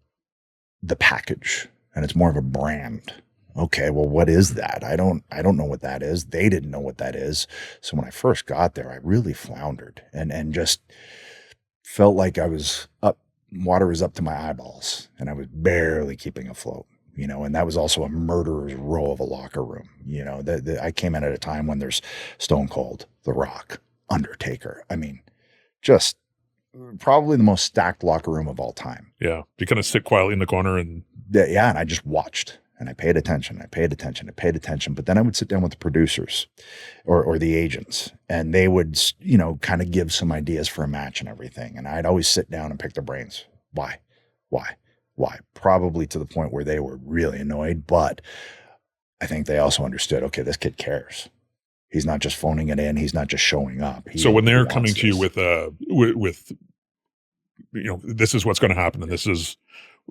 the package and it's more of a brand. Okay, well, what is that? I don't know what that is. They didn't know what that is. So when I first got there, I really floundered and just felt like I was water was up to my eyeballs and I was barely keeping afloat. And that was also a murderer's row of a locker room. I came in at a time when there's Stone Cold, The Rock, Undertaker. I mean, just probably the most stacked locker room of all time. Yeah. You kind of sit quietly in the corner and. Yeah. And I just watched and I paid attention. But then I would sit down with the producers or the agents and they would, kind of give some ideas for a match and everything. And I'd always sit down and pick their brains. Why? Probably to the point where they were really annoyed, but I think they also understood, okay, this kid cares. He's not just phoning it in. He's not just showing up. So when they're coming to you with this is what's going to happen, and this is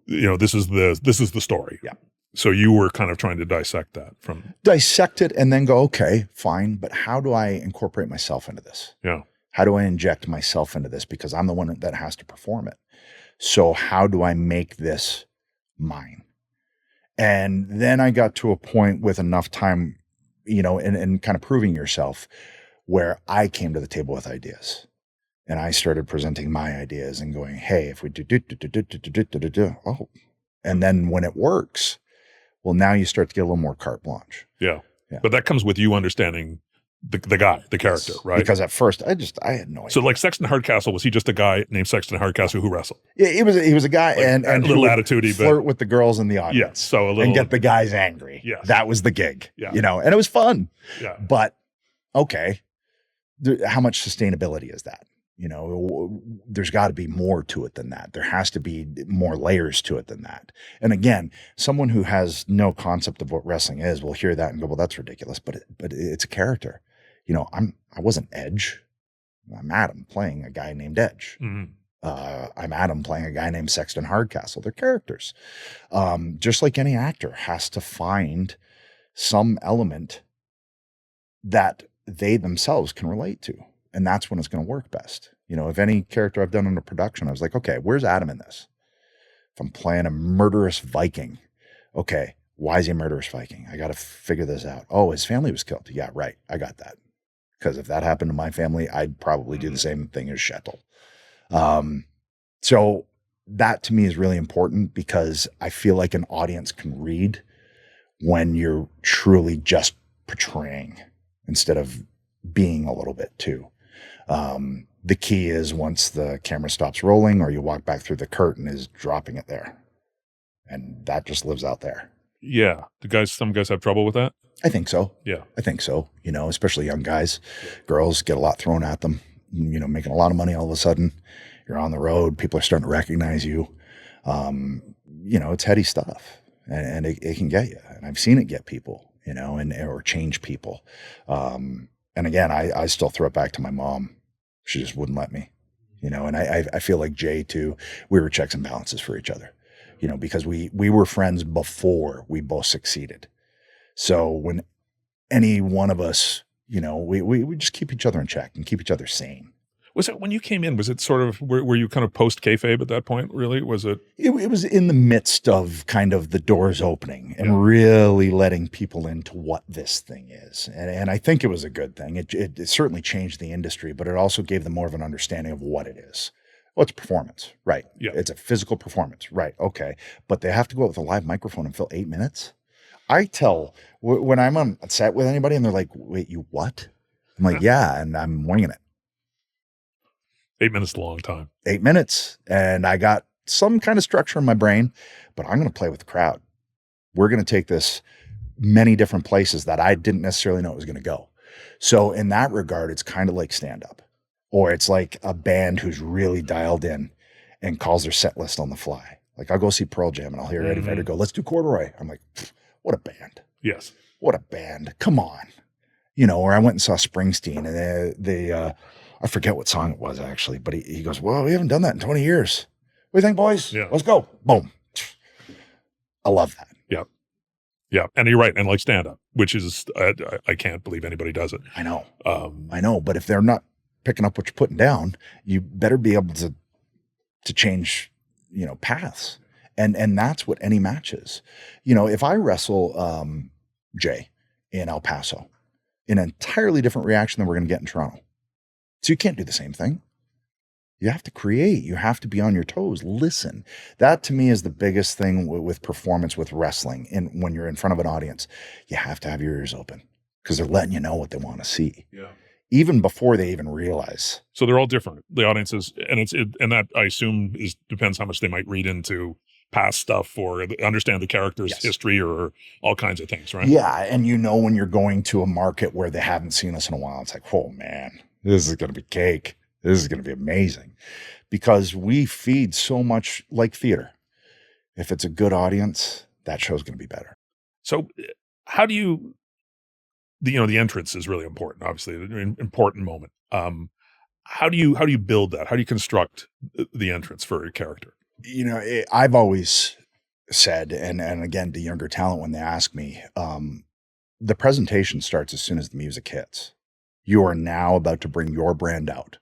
the story. Yeah. So you were kind of trying to dissect it and then go, okay, fine, but how do I incorporate myself into this? Yeah. How do I inject myself into this? Because I'm the one that has to perform it. So how do I make this mine? And then I got to a point with enough time, and kind of proving yourself, where I came to the table with ideas. And I started presenting my ideas and going, hey, if we do, oh. And then when it works, well, now you start to get a little more carte blanche. Yeah. But that comes with you understanding the guy, the character, Yes. right? Because at first I had no idea. So like Sexton Hardcastle, was he just a guy named Sexton Hardcastle who wrestled? Yeah, he was a guy and a little attitudey, flirt with the girls in the audience. Yes, so a little, and get the guys angry. Yes. That was the gig. Yeah. And it was fun. Yeah. But okay, how much sustainability is that? There's got to be more to it than that. There has to be more layers to it than that. And again, someone who has no concept of what wrestling is will hear that and go, well, that's ridiculous. But it's a character. I wasn't Edge. I'm Adam playing a guy named Edge. Mm-hmm. I'm Adam playing a guy named Sexton Hardcastle. They're characters. Just like any actor has to find some element that they themselves can relate to. And that's when it's going to work best. If any character I've done in a production, I was like, okay, where's Adam in this? If I'm playing a murderous Viking, okay, why is he a murderous Viking? I got to figure this out. Oh, his family was killed. Yeah, right. I got that. Because if that happened to my family, I'd probably do the same thing as Shettle. So that to me is really important because I feel like an audience can read when you're truly just portraying instead of being a little bit too. The key is once the camera stops rolling or you walk back through the curtain is dropping it there. And that just lives out there. Yeah. Some guys have trouble with that? I think so. Yeah. I think so. Especially young guys. Girls get a lot thrown at them, making a lot of money all of a sudden. You're on the road. People are starting to recognize you. It's heady stuff and it can get you. And I've seen it get people, or change people. And again, I still throw it back to my mom. She just wouldn't let me, and I feel like Jay too, we were checks and balances for each other, because we were friends before we both succeeded. So when any one of us, we just keep each other in check and keep each other sane. Was it when you came in, was it sort of, were you kind of post kayfabe at that point, really? Was it? It was in the midst of kind of the doors opening and really letting people into what this thing is. And I think it was a good thing. It certainly changed the industry, but it also gave them more of an understanding of what it is. Well, it's performance, right? Yeah. It's a physical performance, right? Okay. But they have to go out with a live microphone and fill 8 minutes. I tell when I'm on set with anybody and they're like, wait, you what? I'm like, yeah, and I'm winging it. 8 minutes is a long time. 8 minutes. And I got some kind of structure in my brain, but I'm going to play with the crowd. We're going to take this many different places that I didn't necessarily know it was going to go. So in that regard, it's kind of like stand up, or it's like a band who's really dialed in and calls their set list on the fly. Like I'll go see Pearl Jam and I'll hear Eddie Vedder go, let's do Corduroy. I'm like, what a band. Yes. What a band. Come on. Or I went and saw Springsteen and I forget what song it was actually, but he goes, well, we haven't done that in 20 years. What do you think, boys? Yeah. Let's go. Boom. I love that. Yeah. Yeah. And you're right. And like stand up, which is, I can't believe anybody does it. I know. But if they're not picking up what you're putting down, you better be able to change, paths. And that's what any match is. If I wrestle Jay in El Paso, an entirely different reaction than we're going to get in Toronto. So you can't do the same thing. You have to create. You have to be on your toes. Listen. That to me is the biggest thing with performance, with wrestling. And when you're in front of an audience, you have to have your ears open because they're letting you know what they want to see. Yeah. Even before they even realize. So they're all different. The audiences, and that I assume depends how much they might read into past stuff or understand the character's history or all kinds of things, right? Yeah. And when you're going to a market where they haven't seen us in a while, it's like, oh man, this is going to be cake. This is going to be amazing because we feed so much like theater. If it's a good audience, that show's going to be better. So how do you, the entrance is really important, obviously, an important moment. How do you build that? How do you construct the entrance for a character? I've always said, and again, to younger talent, when they ask me, the presentation starts as soon as the music hits. You are now about to bring your brand out.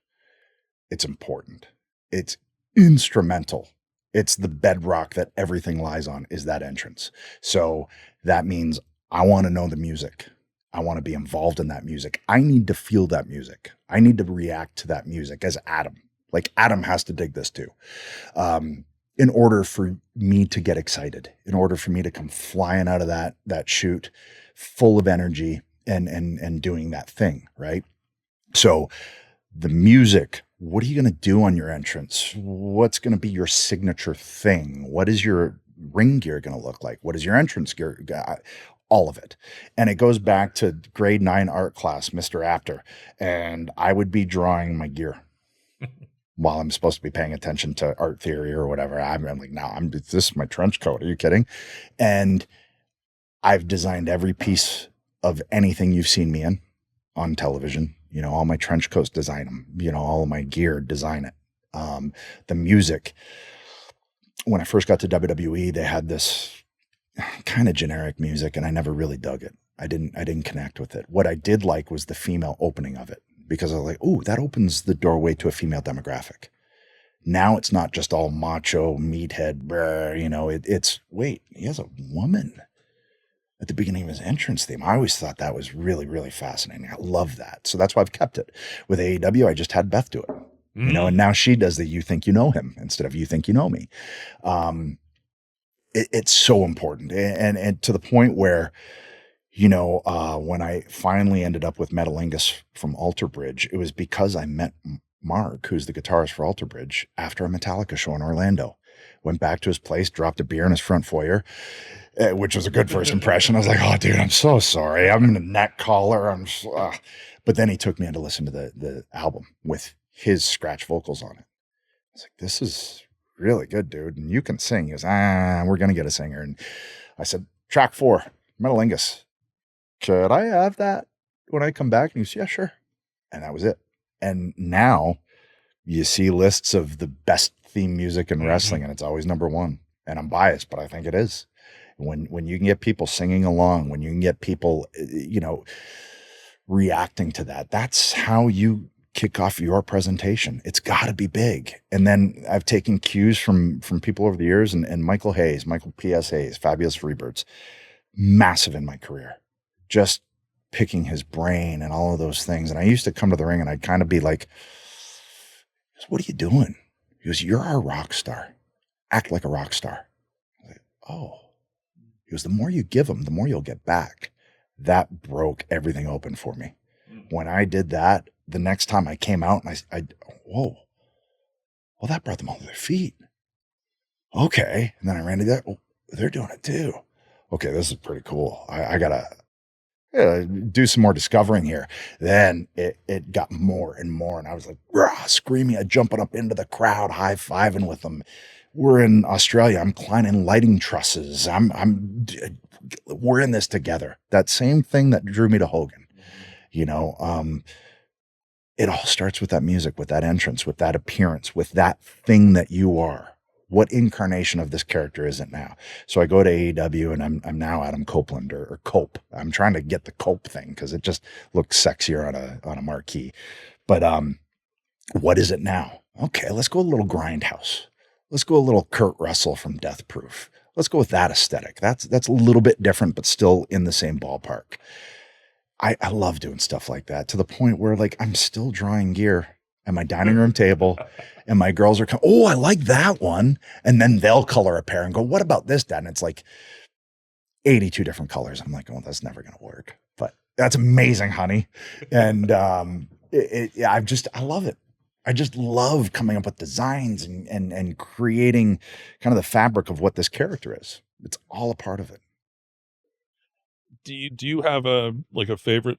It's important. It's instrumental. It's the bedrock that everything lies on, is that entrance. So that means I want to know the music. I want to be involved in that music. I need to feel that music. I need to react to that music as Adam. Like, Adam has to dig this too. In order for me to get excited, in order for me to come flying out of that shoot full of energy and doing that thing, right? So the music, what are you going to do on your entrance? What's going to be your signature thing? What is your ring gear going to look like? What is your entrance gear? All of it. And it goes back to grade 9 art class, Mr. Apter. And I would be drawing my gear while I'm supposed to be paying attention to art theory or whatever. I'm like, no, this is my trench coat. Are you kidding? And I've designed every piece of anything you've seen me in on television. All my trench coats, design them. All of my gear, design it. The music. When I first got to WWE, they had this kind of generic music, and I never really dug it. I didn't connect with it. What I did like was the female opening of it, because I was like, oh, that opens the doorway to a female demographic. Now it's not just all macho, meathead, it's, wait, he has a woman at the beginning of his entrance theme. I always thought that was really, really fascinating. I love that. So that's why I've kept it. With AEW, I just had Beth do it, and now she does the "you think you know him" instead of "you think you know me." It's so important. And to the point where, when I finally ended up with Metalingus from Alter Bridge, it was because I met Mark, who's the guitarist for Alter Bridge, after a Metallica show in Orlando. Went back to his place, dropped a beer in his front foyer, which was a good first impression. I was like, oh, dude, I'm so sorry. I'm in a neck collar. But then he took me in to listen to the album with his scratch vocals on it. I was like, this is really good, dude. And you can sing. He goes, we're going to get a singer. And I said, track 4, Metalingus. Could I have that when I come back? And he goes, yeah, sure. And that was it. And now you see lists of the best theme music in wrestling, and it's always number 1. And I'm biased, but I think it is. When you can get people singing along, when you can get people, reacting to that, that's how you kick off your presentation. It's got to be big. And then I've taken cues from people over the years, and Michael P.S. Hayes, Fabulous Freebirds, massive in my career, just picking his brain and all of those things. And I used to come to the ring and I'd kind of be like, what are you doing? He goes, you're our rock star. Act like a rock star. I was like, oh. He goes, the more you give them, the more you'll get back. That broke everything open for me. When I did that, the next time I came out and I whoa, well, that brought them all to their feet. Okay. And then I ran to that. Oh, they're doing it too. Okay. This is pretty cool. I gotta do some more discovering here. Then it got more and more. And I was like, rah, screaming, jumping up into the crowd, high-fiving with them. We're in Australia. I'm climbing lighting trusses. We're in this together. That same thing that drew me to Hogan, it all starts with that music, with that entrance, with that appearance, with that thing that you are. What incarnation of this character is it now? So I go to AEW and I'm now Adam Copeland or Cope. I'm trying to get the Cope thing because it just looks sexier on a marquee. But what is it now? Okay, let's go a little Grindhouse. Let's go a little Kurt Russell from Death Proof. Let's go with that aesthetic. That's a little bit different, but still in the same ballpark. I love doing stuff like that, to the point where, like, I'm still drawing gear at my dining room table, and my girls are oh, I like that one. And then they'll color a pair and go, what about this, Dad? And it's like 82 different colors. I'm like, oh, that's never going to work. But that's amazing, honey. And I love it. I just love coming up with designs and creating kind of the fabric of what this character is. It's all a part of it. Do you have a favorite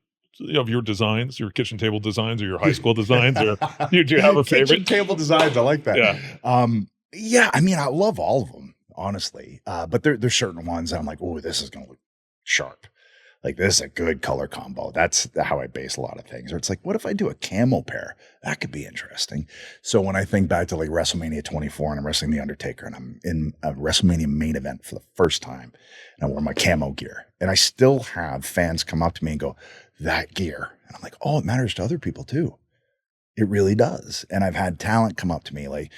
of your designs, your kitchen table designs, or your high school designs, or do you have a favorite? Kitchen table designs, I like that. Yeah. Yeah, I mean, I love all of them, honestly. But there's certain ones I'm like, oh, this is going to look sharp. Like, this is a good color combo. That's how I base a lot of things. Or it's like, what if I do a camo pair? That could be interesting. So when I think back to like WrestleMania 24 and I'm wrestling The Undertaker and I'm in a WrestleMania main event for the first time and I wore my camo gear and I still have fans come up to me and go, that gear. And I'm like, oh, it matters to other people too. It really does. And I've had talent come up to me. Like,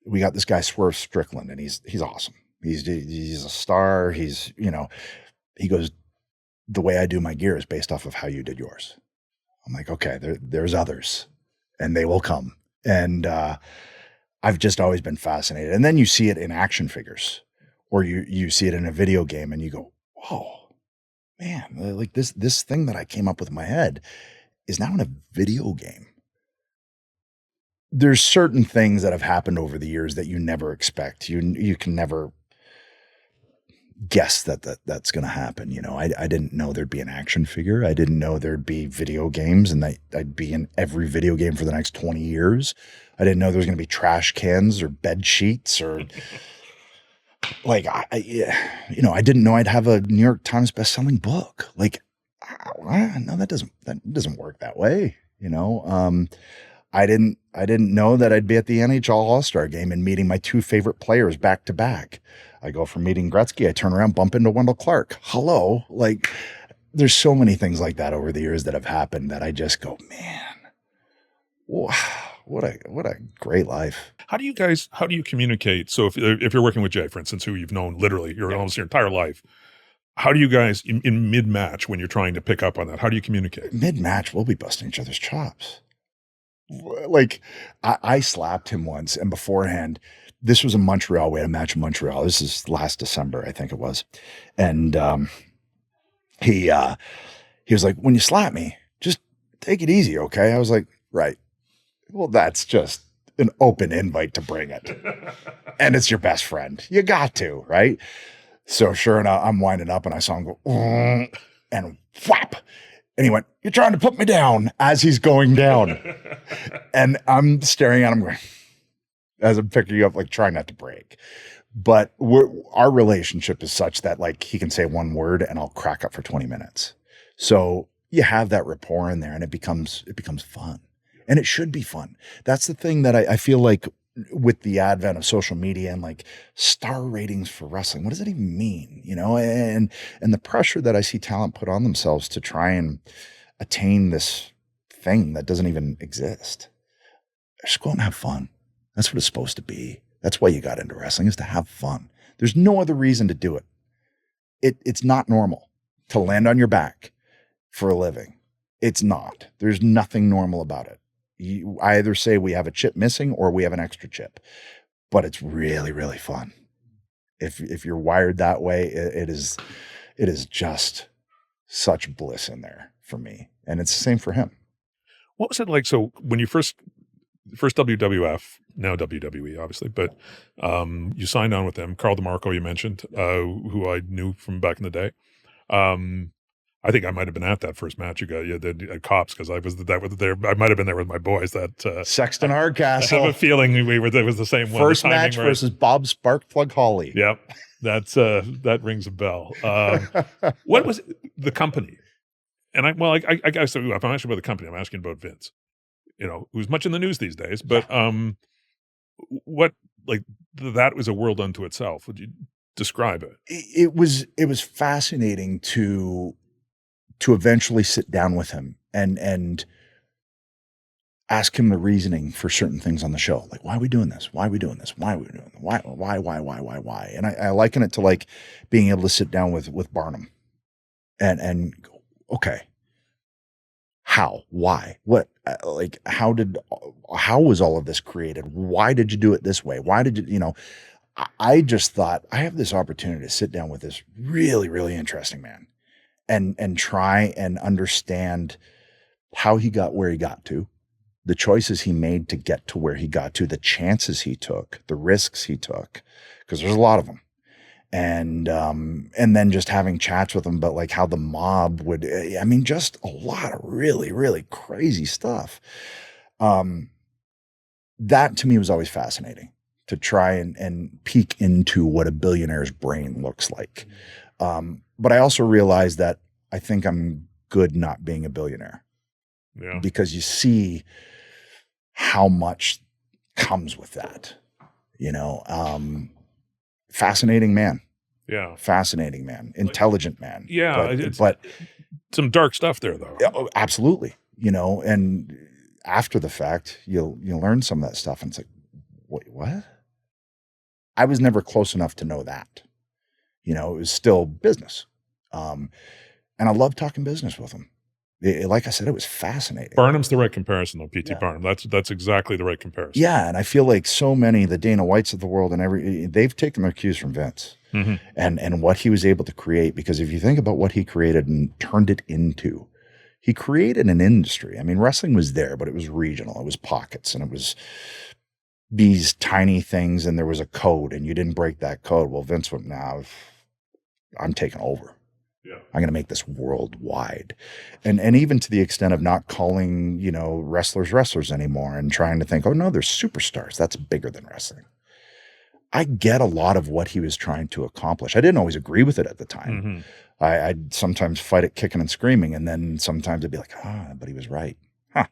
we got this guy Swerve Strickland and he's awesome. He's a star. He's, he goes, the way I do my gear is based off of how you did yours. I'm like, okay, there's others and they will come. And I've just always been fascinated. And then you see it in action figures or you see it in a video game and you go, whoa, man, like this thing that I came up with in my head is now in a video game. There's certain things that have happened over the years that you never expect. You can never guess that's going to happen. I didn't know there'd be an action figure. I didn't know there'd be video games and I'd be in every video game for the next 20 years. I didn't know there was going to be trash cans or bed sheets or like, I didn't know I'd have a New York Times best-selling book. Like, no, that doesn't work that way. I didn't know that I'd be at the NHL All-Star game and meeting my two favorite players back to back. I go from meeting Gretzky, I turn around, bump into Wendell Clark. Hello. Like, there's so many things like that over the years that have happened that I just go, man, wow, what a great life. How do you communicate? So if you're working with Jay, for instance, who you've known literally almost your entire life, how do you guys in mid-match when you're trying to pick up on that? How do you communicate? Mid-match, we'll be busting each other's chops. Like, I slapped him once, and beforehand, this was in Montreal. We had a match in Montreal. This is last December, I think it was. And he was like, when you slap me, just take it easy, okay? I was like, right. Well, that's just an open invite to bring it. And it's your best friend. You got to, right? So sure enough, I'm winding up, and I saw him go, and whap. And he went, you're trying to put me down as he's going down. And I'm staring at him going, as I'm picking you up, like trying not to break. But our relationship is such that like he can say one word and I'll crack up for 20 minutes. So you have that rapport in there and it becomes fun. And it should be fun. That's the thing that I feel like with the advent of social media and like star ratings for wrestling, what does that even mean? And the pressure that I see talent put on themselves to try and attain this thing that doesn't even exist. Just go out and have fun. That's what it's supposed to be. That's why you got into wrestling, is to have fun. There's no other reason to do it. It's not normal to land on your back for a living. It's not. There's nothing normal about it. You either say we have a chip missing or we have an extra chip, but it's really, really fun. If you're wired that way, it is just such bliss in there for me. And it's the same for him. What was it like? So when you first WWF, now WWE, obviously, but you signed on with them. Carl DeMarco, you mentioned, who I knew from back in the day. I think I might have been at that first match you did at Cops because I was there. I might have been there with my boys. That Sexton Hardcastle. I have a feeling it was the same one. First match versus Bob Sparkplug Holly. Yep, that rings a bell. What was the company? And I guess if I'm asking about the company, I'm asking about Vince. Who's much in the news these days. But what that was a world unto itself. Would you describe it? It was fascinating to eventually sit down with him and ask him the reasoning for certain things on the show. Like, why are we doing this? Why are we doing this? Why are we doing this? Why? And I liken it to like being able to sit down with Barnum and go, okay, how, why, what, how was all of this created? Why did you do it this way? Why did you, I just thought I have this opportunity to sit down with this really, really interesting man and try and understand how he got where he got to, the choices he made to get to where he got to, the chances he took, the risks he took, because there's a lot of them. And then just having chats with him about like how the mob would, just a lot of really, really crazy stuff. That to me was always fascinating, to try and peek into what a billionaire's brain looks like. But I also realized that I think I'm good not being a billionaire. Yeah. Because you see how much comes with that, fascinating man, Yeah. fascinating man, intelligent man. Yeah. But some dark stuff there though. oh, absolutely. And after the fact, you'll learn some of that stuff. And it's like, wait, what? I was never close enough to know that, it was still business. And I love talking business with him. Like I said, it was fascinating. Barnum's the right comparison, though. P.T. Yeah. Barnum. That's exactly the right comparison. Yeah, and I feel like so many, the Dana Whites of the world and they've taken their cues from Vince and what he was able to create. Because if you think about what he created and turned it into, he created an industry. I mean, wrestling was there, but it was regional. It was pockets, and it was these tiny things, and there was a code, and you didn't break that code. Well, Vince went, now I'm taking over. Yeah. I'm going to make this worldwide. And even to the extent of not calling, wrestlers anymore and trying to think, oh no, they're superstars. That's bigger than wrestling. I get a lot of what he was trying to accomplish. I didn't always agree with it at the time. I'd sometimes fight it kicking and screaming. And then sometimes I'd be like, but he was right. Huh.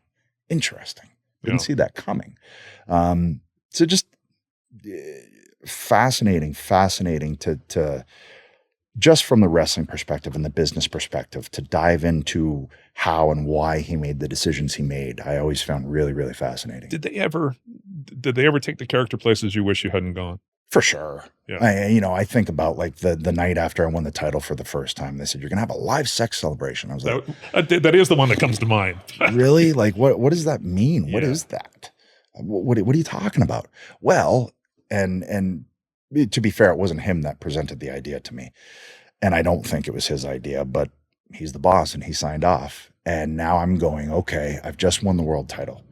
Interesting. Didn't see that coming. So just fascinating to just from the wrestling perspective and the business perspective, to dive into how and why he made the decisions he made, I always found really, really fascinating. Did they ever take the character places you wish you hadn't gone? For sure. Yeah. I think about like the night after I won the title for the first time, they said, you're going to have a live sex celebration. I was like, that is the one that comes to mind. Really? Like, what does that mean? Yeah. What is that? What are you talking about? Well, and to be fair, it wasn't him that presented the idea to me. And I don't think it was his idea, but he's the boss and he signed off. And now I'm going, okay, I've just won the world title.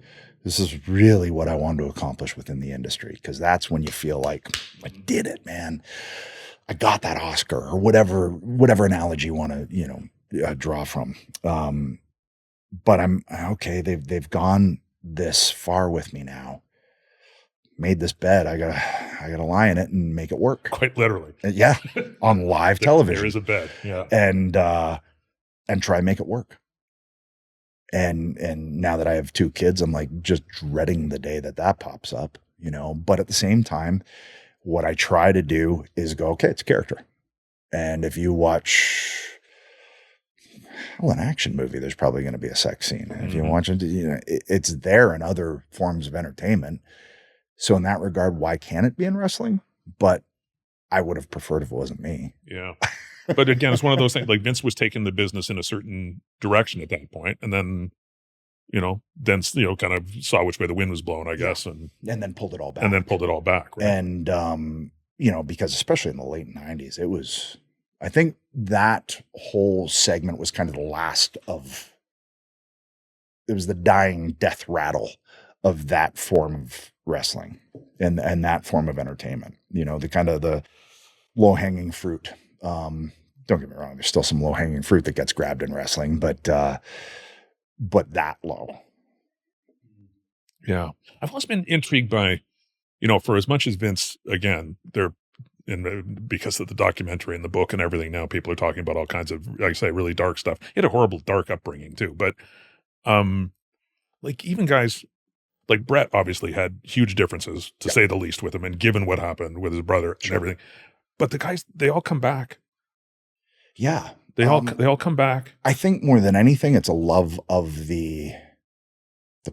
This is really what I wanted to accomplish within the industry. Because that's when you feel like, I did it, man. I got that Oscar, or whatever analogy you want to, draw from. But I'm okay. They've gone this far with me now. Made this bed. I gotta lie in it and make it work. Quite literally. Yeah. On live television. There is a bed. Yeah. And try and make it work. And now that I have 2 kids, I'm like just dreading the day that pops up, but at the same time, what I try to do is go, okay, it's a character. And if you watch an action movie, there's probably going to be a sex scene. And if you watch it, it's there in other forms of entertainment. So in that regard, why can't it be in wrestling? But I would have preferred if it wasn't me. Yeah. But again, it's one of those things, like Vince was taking the business in a certain direction at that point, and then, kind of saw which way the wind was blowing, I guess. And then pulled it all back. Right? And, because especially in the late 90s, it was, I think that whole segment was kind of the last of, it was the dying death rattle of that form of wrestling and that form of entertainment, the kind of the low-hanging fruit. Don't get me wrong, there's still some low-hanging fruit that gets grabbed in wrestling, but that low. Yeah. I've always been intrigued by, for as much as Vince, again, because of the documentary and the book and everything, now people are talking about all kinds of, like I say, really dark stuff. He had a horrible dark upbringing too, but like even guys like Bret obviously had huge differences, to say the least, with him, and given what happened with his brother and everything. But the guys, they all come back. Yeah. They all come back. I think more than anything, it's a love of the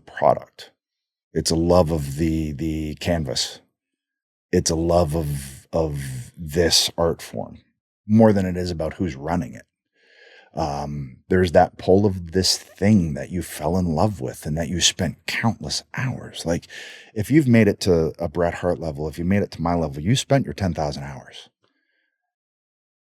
product. It's a love of the canvas. It's a love of this art form more than it is about who's running it. There's that pull of this thing that you fell in love with and that you spent countless hours. Like if you've made it to a Bret Hart level, if you made it to my level, you spent your 10,000 hours.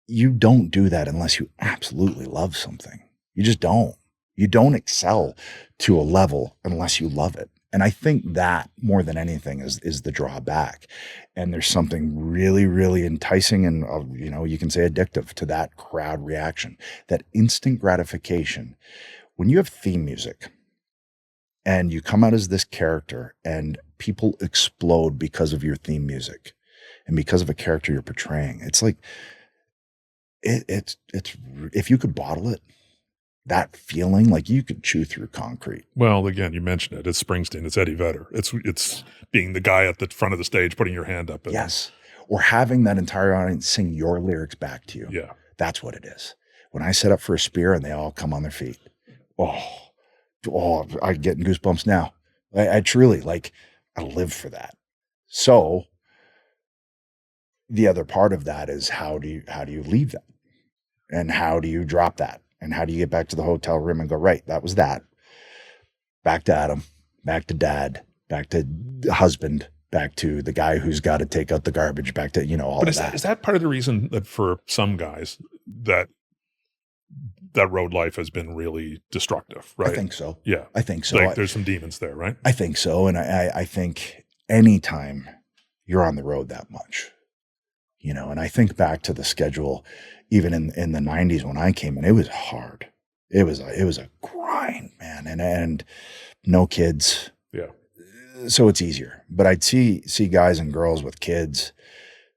You don't do that unless you absolutely love something. You just don't. You don't excel to a level unless you love it. And I think that more than anything is the drawback. And there's something really, really enticing and, you can say addictive to that crowd reaction, that instant gratification. When you have theme music and you come out as this character and people explode because of your theme music and because of a character you're portraying, it's like, it's if you could bottle it, that feeling, like you could chew through concrete. Well, again, you mentioned it. It's Springsteen. It's Eddie Vedder. It's being the guy at the front of the stage, putting your hand up. Yes. Or having that entire audience sing your lyrics back to you. Yeah. That's what it is. When I set up for a spear and they all come on their feet. Oh, I'm getting goosebumps now. I truly, like, I live for that. So the other part of that is how do you leave that? And how do you drop that? And how do you get back to the hotel room and go, right, that was that. Back to Adam, back to dad, back to husband, back to the guy who's got to take out the garbage, back to, all of that. Is that part of the reason that for some guys that road life has been really destructive, right? I think so. Yeah. I think so. Like there's some demons there, right? I think so. And I think anytime you're on the road that much, and I think back to the schedule, even in the 90s when I came in, it was hard. It was a grind, man. And no kids. Yeah. So it's easier. But I'd see guys and girls with kids.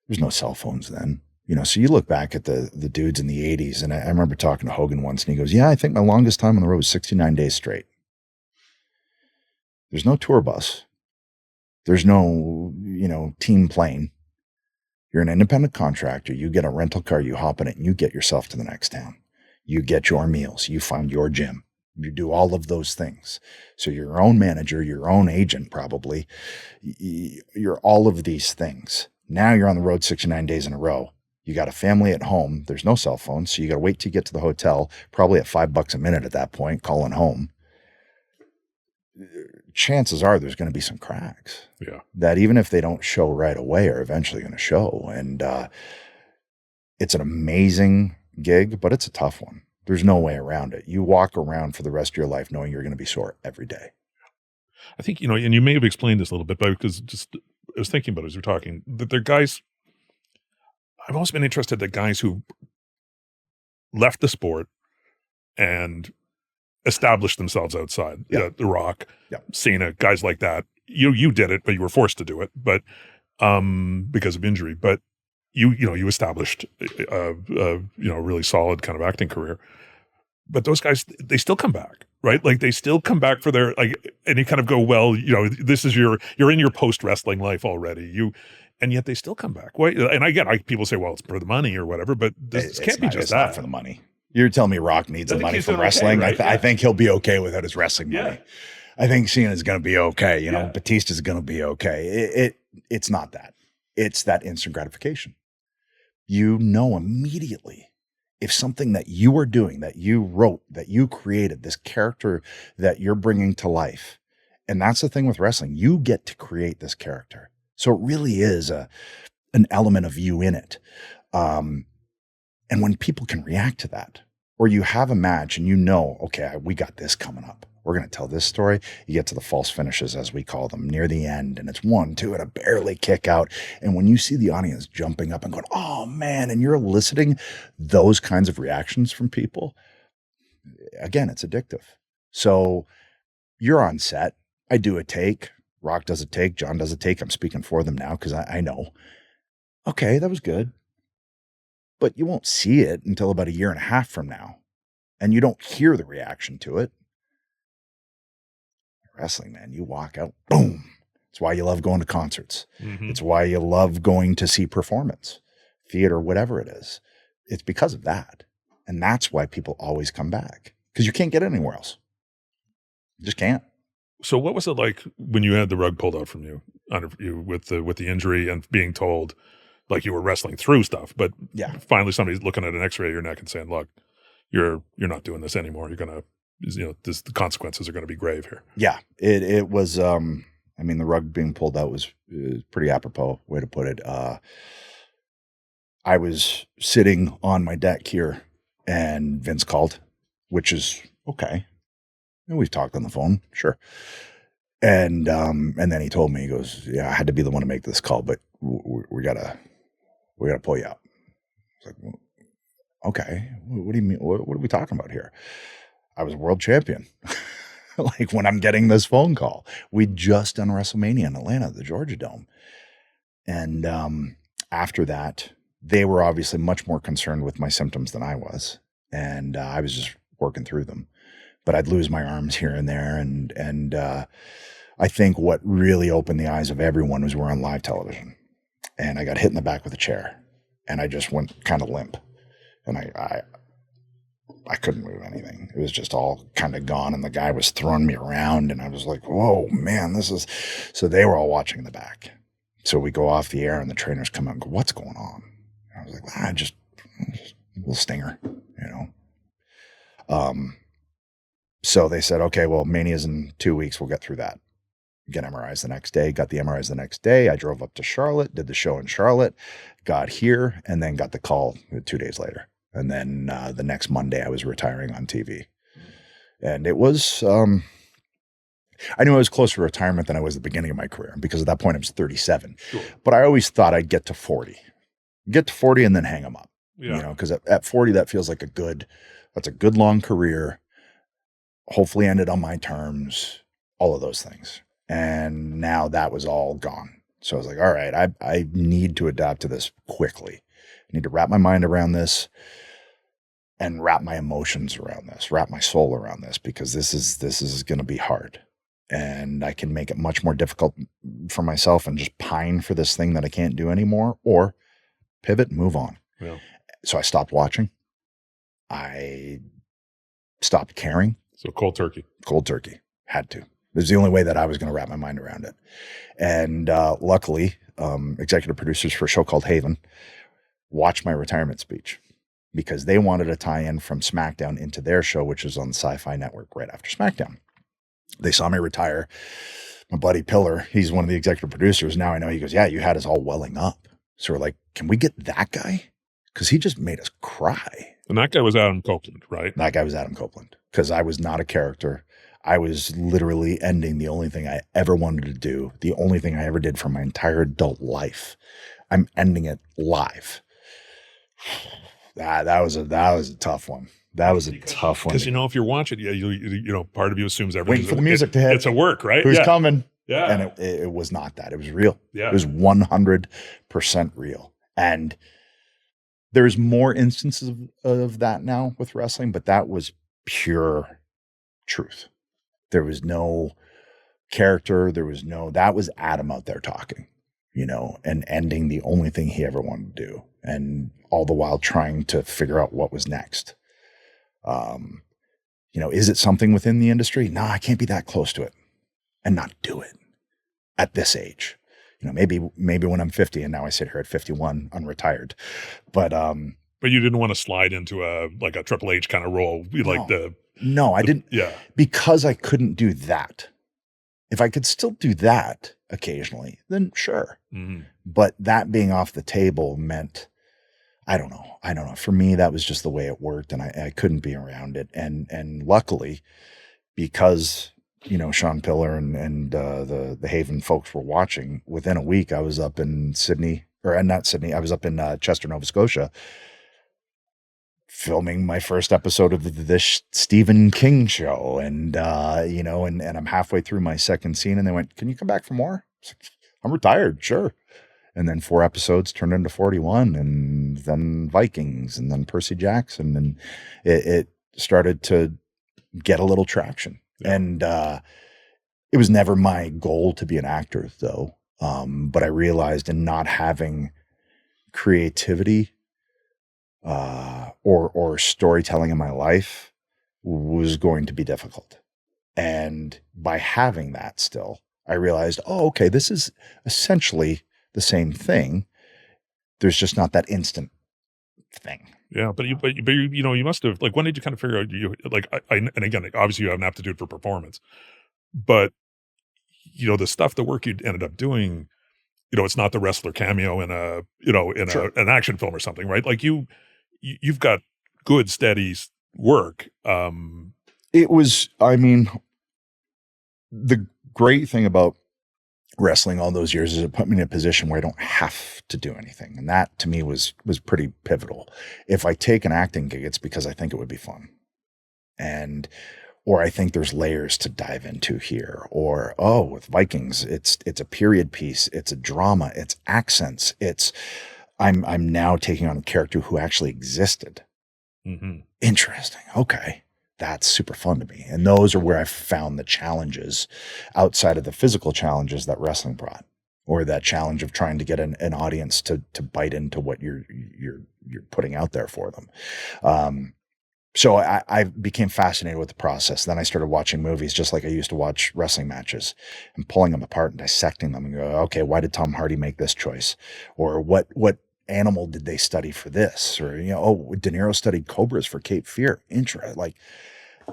There's no cell phones then. So you look back at the dudes in the 80s, and I remember talking to Hogan once, and he goes, yeah, I think my longest time on the road was 69 days straight. There's no tour bus. There's no, team plane. You're an independent contractor. You get a rental car, you hop in it, and you get yourself to the next town. You get your meals. You find your gym. You do all of those things. So you're your own manager, your own agent probably. You're all of these things. Now you're on the road 69 days in a row. You got a family at home. There's no cell phone, so you got to wait till you get to the hotel, probably at $5 a minute at that point, calling home. Chances are there's going to be some cracks. Yeah. That even if they don't show right away are eventually going to show. And it's an amazing gig, but it's a tough one. There's no way around it. You walk around for the rest of your life knowing you're going to be sore every day. I think, and you may have explained this a little bit, but because I was thinking about it as we're talking, that they're guys. I've always been interested in guys who left the sport and established themselves outside. Yeah. The Rock, yeah. Cena, guys like that. You did it, but you were forced to do it, but because of injury. But you established a really solid kind of acting career. But those guys, they still come back, right? Like they still come back for their and you kind of go, well, this is you're in your post wrestling life already. And yet they still come back. Well, and people say, well, it's for the money or whatever, but this can't be just that. Not for the money. You're telling me Rock needs the money from wrestling? Okay, right? I think he'll be okay without his wrestling money. I think Cena's going to be okay. Batista's going to be okay. It's not that. It's that instant gratification. Immediately if something that you are doing, that you wrote, that you created, this character that you're bringing to life, and that's the thing with wrestling, you get to create this character. So it really is an element of you in it. And when people can react to that, or you have a match and okay, we got this coming up. We're going to tell this story. You get to the false finishes, as we call them, near the end, and it's 1, 2, and a barely kick out. And when you see the audience jumping up and going, oh man, and you're eliciting those kinds of reactions from people, again, it's addictive. So you're on set. I do a take. Rock does a take. John does a take. I'm speaking for them now because I know. Okay, that was good. But you won't see it until about 1.5 years from now. And you don't hear the reaction to it. Wrestling, man, you walk out, boom. It's why you love going to concerts. Mm-hmm. It's why you love going to see performance, theater, whatever it is. It's because of that. And that's why people always come back. Because you can't get it anywhere else. You just can't. So what was it like when you had the rug pulled out from you with the injury and being told like you were wrestling through stuff, but finally somebody's looking at an x-ray of your neck and saying, look, you're not doing this anymore. You're going to, the consequences are going to be grave here. Yeah, it was, the rug being pulled out was pretty apropos way to put it. I was sitting on my deck here and Vince called, which is okay. And we've talked on the phone, sure. And then he told me, he goes, yeah, I had to be the one to make this call, but we gotta pull you out. It's like, well, okay, what do you mean? What are we talking about here? I was world champion. Like when I'm getting this phone call, we'd just done WrestleMania in Atlanta, the Georgia Dome. And after that, they were obviously much more concerned with my symptoms than I was. And I was just working through them. But I'd lose my arms here and there. And I think what really opened the eyes of everyone was we're on live television. And I got hit in the back with a chair. And I just went kind of limp. And I couldn't move anything. It was just all kind of gone. And the guy was throwing me around. And I was like, whoa, man, this is... So they were all watching in the back. So we go off the air and the trainers come out and go, what's going on? And I was like, just a little stinger, you know? So they said, okay, well, Mania's in 2 weeks. We'll get through that. Get MRIs the next day. Got the MRIs the next day. I drove up to Charlotte, did the show in Charlotte, got here, and then got the call 2 days later. And then the next Monday, I was retiring on TV. And it was, I knew I was closer to retirement than I was at the beginning of my career, because at that point I was 37. Sure. But I always thought I'd get to 40. Get to 40 and then hang them up. Yeah. You know, because at 40, that feels like that's a good long career. Hopefully ended on my terms, all of those things. And now that was all gone. So I was like, all right, I need to adapt to this quickly. I need to wrap my mind around this and wrap my emotions around this, wrap my soul around this, because this is going to be hard. And I can make it much more difficult for myself and just pine for this thing that I can't do anymore, or pivot and move on. Yeah. So I stopped watching. I stopped caring. So cold turkey. Cold turkey. Had to. It was the only way that I was going to wrap my mind around it. And luckily, executive producers for a show called Haven watched my retirement speech, because they wanted a tie-in from SmackDown into their show, which was on the Sci-Fi Network right after SmackDown. They saw me retire. My buddy Pillar, he's one of the executive producers. Now I know, he goes, yeah, you had us all welling up. So we're like, can we get that guy? Because he just made us cry. And that guy was Adam Copeland, right? That guy was Adam Copeland, because I was not a character. I was literally ending the only thing I ever wanted to do, the only thing I ever did for my entire adult life. I'm ending it live. That was a tough one. That was a tough one. Because, you know, if you're watching, you know, part of you assumes everything. Waiting for the music to hit. It's a work, right? Who's coming? Yeah. And it was not that. It was real. Yeah. It was 100% real. And there's more instances of that now with wrestling, but that was pure truth. There was no character. That was Adam out there talking, you know, and ending the only thing he ever wanted to do. And all the while trying to figure out what was next. You know, is it something within the industry? No, I can't be that close to it and not do it at this age. You know, maybe when I'm 50, and now I sit here at 51, unretired. But you didn't want to slide into a Triple H kind of role, No, I didn't. Yeah, because I couldn't do that. If I could still do that occasionally, then sure. Mm-hmm. But that being off the table meant, I don't know. For me, that was just the way it worked, and I couldn't be around it. And luckily, because, you know, Sean Pillar and the Haven folks were watching, within a week I was up in I was up in Chester, Nova Scotia, filming my first episode of this Stephen King show. And, you know, and I'm halfway through my second scene, and they went, can you come back for more? I'm retired. Sure. And then 4 episodes turned into 41, and then Vikings, and then Percy Jackson. And it started to get a little traction. Yeah. And it was never my goal to be an actor, though. But I realized in not having creativity or storytelling in my life was going to be difficult. And by having that still, I realized, oh, okay, this is essentially the same thing. There's just not that instant thing. Yeah, but you know, you must have, when did you kind of figure out and again, obviously you have an aptitude for performance, but you know, the work you ended up doing, you know, it's not the wrestler cameo in sure. An action film or something, right? Like you've got good, steady work. It was, I mean, the great thing about wrestling all those years is it put me in a position where I don't have to do anything. And that to me was pretty pivotal. If I take an acting gig, it's because I think it would be fun. Or I think there's layers to dive into here. Or, with Vikings, it's a period piece. It's a drama. It's accents. It's I'm now taking on a character who actually existed. Mm-hmm. Interesting. Okay. That's super fun to me. And those are where I found the challenges outside of the physical challenges that wrestling brought, or that challenge of trying to get an audience to bite into what you're putting out there for them. So I became fascinated with the process. Then I started watching movies just like I used to watch wrestling matches and pulling them apart and dissecting them and go, okay, why did Tom Hardy make this choice? Or what animal did they study for this? Or, oh, De Niro studied cobras for Cape Fear. Like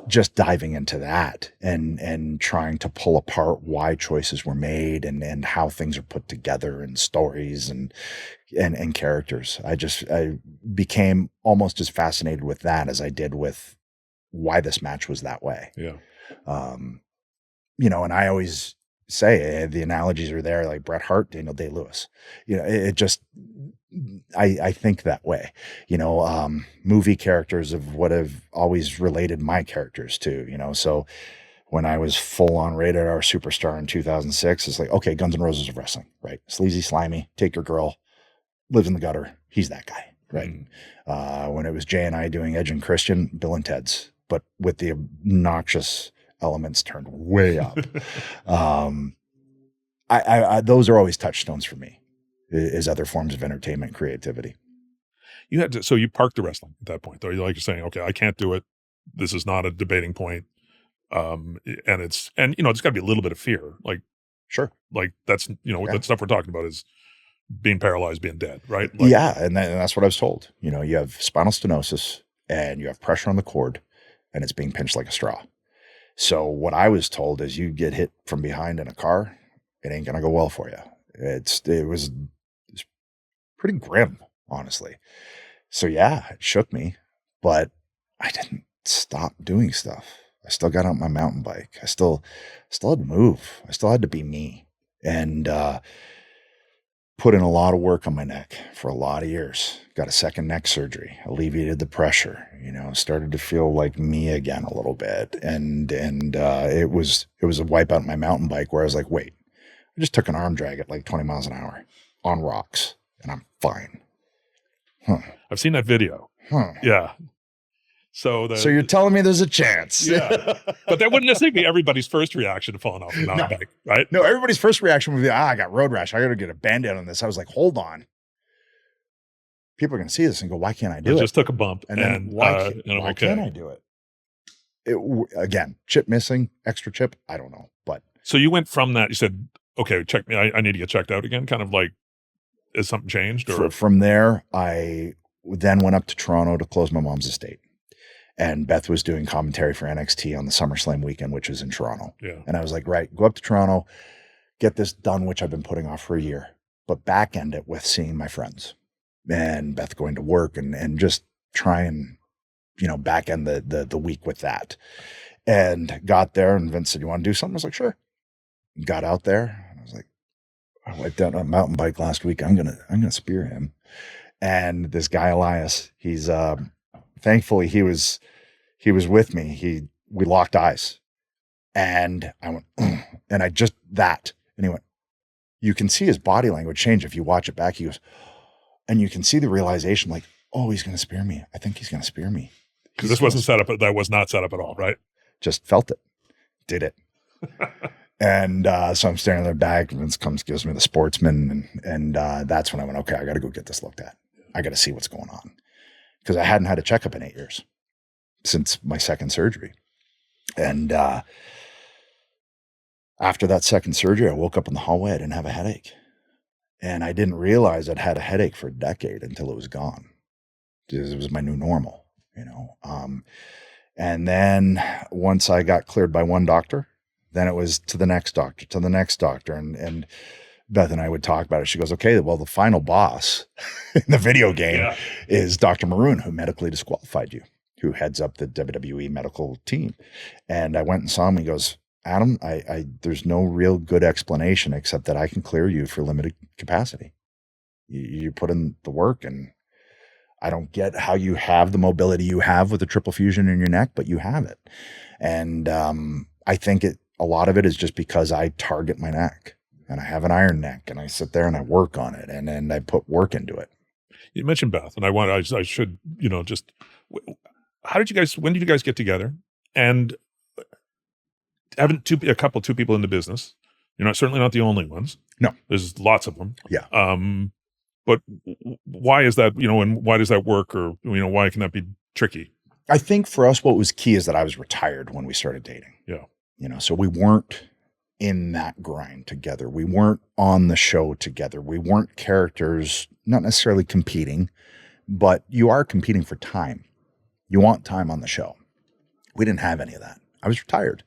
just diving into that and trying to pull apart why choices were made and how things are put together and stories and characters. I became almost as fascinated with that as I did with why this match was that way. Yeah. And I always say the analogies are there, like Bret Hart, Daniel Day-Lewis. It just, I think that way. Movie characters of what have always related my characters to, so when I was full on rated R superstar in 2006, it's like, okay, Guns N' Roses of wrestling, right? Sleazy, slimy, take your girl, lives in the gutter. He's that guy, right? When it was Jay and I doing Edge and Christian, Bill and Ted's, but with the obnoxious elements turned way up. Those are always touchstones for me, is other forms of entertainment, creativity. You had to, so you parked the wrestling at that point, though. You're saying, okay, I can't do it. This is not a debating point. And it's got to be a little bit of fear. Like, sure. Like that's, that stuff we're talking about is being paralyzed, being dead, right? And that's what I was told. You have spinal stenosis and you have pressure on the cord and it's being pinched like a straw. So what I was told is you get hit from behind in a car, it ain't going to go well for you. It was pretty grim, honestly. So yeah, it shook me, but I didn't stop doing stuff. I still got out my mountain bike. I still had to move. I still had to be me, and put in a lot of work on my neck for a lot of years. Got a second neck surgery, alleviated the pressure, started to feel like me again a little bit. And it was a wipe out my mountain bike where I was like, wait, I just took an arm drag at like 20 miles an hour on rocks and I'm fine. I've seen that video. Yeah. So you're telling me there's a chance. Yeah. But that wouldn't necessarily be everybody's first reaction to falling off a mountain bike, right? No, everybody's first reaction would be, I got road rash. I got to get a Band-Aid on this. I was like, hold on. People are going to see this and go, why can't I do it? Just took a bump. And why can't I do it? Again, chip missing, extra chip. I don't know. But so you went from that, you said, okay, check me. I need to get checked out again. Kind of like, has something changed? Or from there, I then went up to Toronto to close my mom's estate. And Beth was doing commentary for NXT on the SummerSlam weekend, which was in Toronto. Yeah. And I was like, right, go up to Toronto, get this done, which I've been putting off for a year, but back end it with seeing my friends and Beth going to work and just try and, back end the week with that. And got there and Vince said, you want to do something? I was like, sure. Got out there and I was like, I wiped out on a mountain bike last week. I'm going to spear him. And this guy, Elias, he's, thankfully he was with me. We locked eyes and I went, and I just that, and he went, you can see his body language change. If you watch it back, he goes, and you can see the realization like, oh, he's going to spear me. I think he's going to spear me. Because this wasn't set up. That was not set up at all, right? Just felt it, did it. And so I'm staring at their bag and Vince comes, gives me the sportsman. And that's when I went, okay, I got to go get this looked at. I got to see what's going on. Because I hadn't had a checkup in 8 years since my second surgery. And after that second surgery, I woke up in the hallway. I didn't have a headache. And I didn't realize I'd had a headache for a decade until it was gone. It was my new normal, and then once I got cleared by one doctor, then it was to the next doctor, and Beth and I would talk about it. She goes, okay, well, the final boss in the video game is Dr. Maroon, who medically disqualified you, who heads up the WWE medical team. And I went and saw him. He goes, Adam, there's no real good explanation except that I can clear you for limited capacity. You put in the work, and I don't get how you have the mobility you have with the triple fusion in your neck, but you have it. And I think a lot of it is just because I target my neck. And I have an iron neck and I sit there and I work on it and I put work into it. You mentioned Beth, and I should, just, when did you guys get together? And having two people in the business, you're certainly not the only ones. No. There's lots of them. Yeah. But why is that, and why does that work, or, why can that be tricky? I think for us, what was key is that I was retired when we started dating. Yeah. So we weren't in that grind together. We weren't on the show together. We weren't characters, not necessarily competing, but you are competing for time. You want time on the show. We didn't have any of that. I was retired.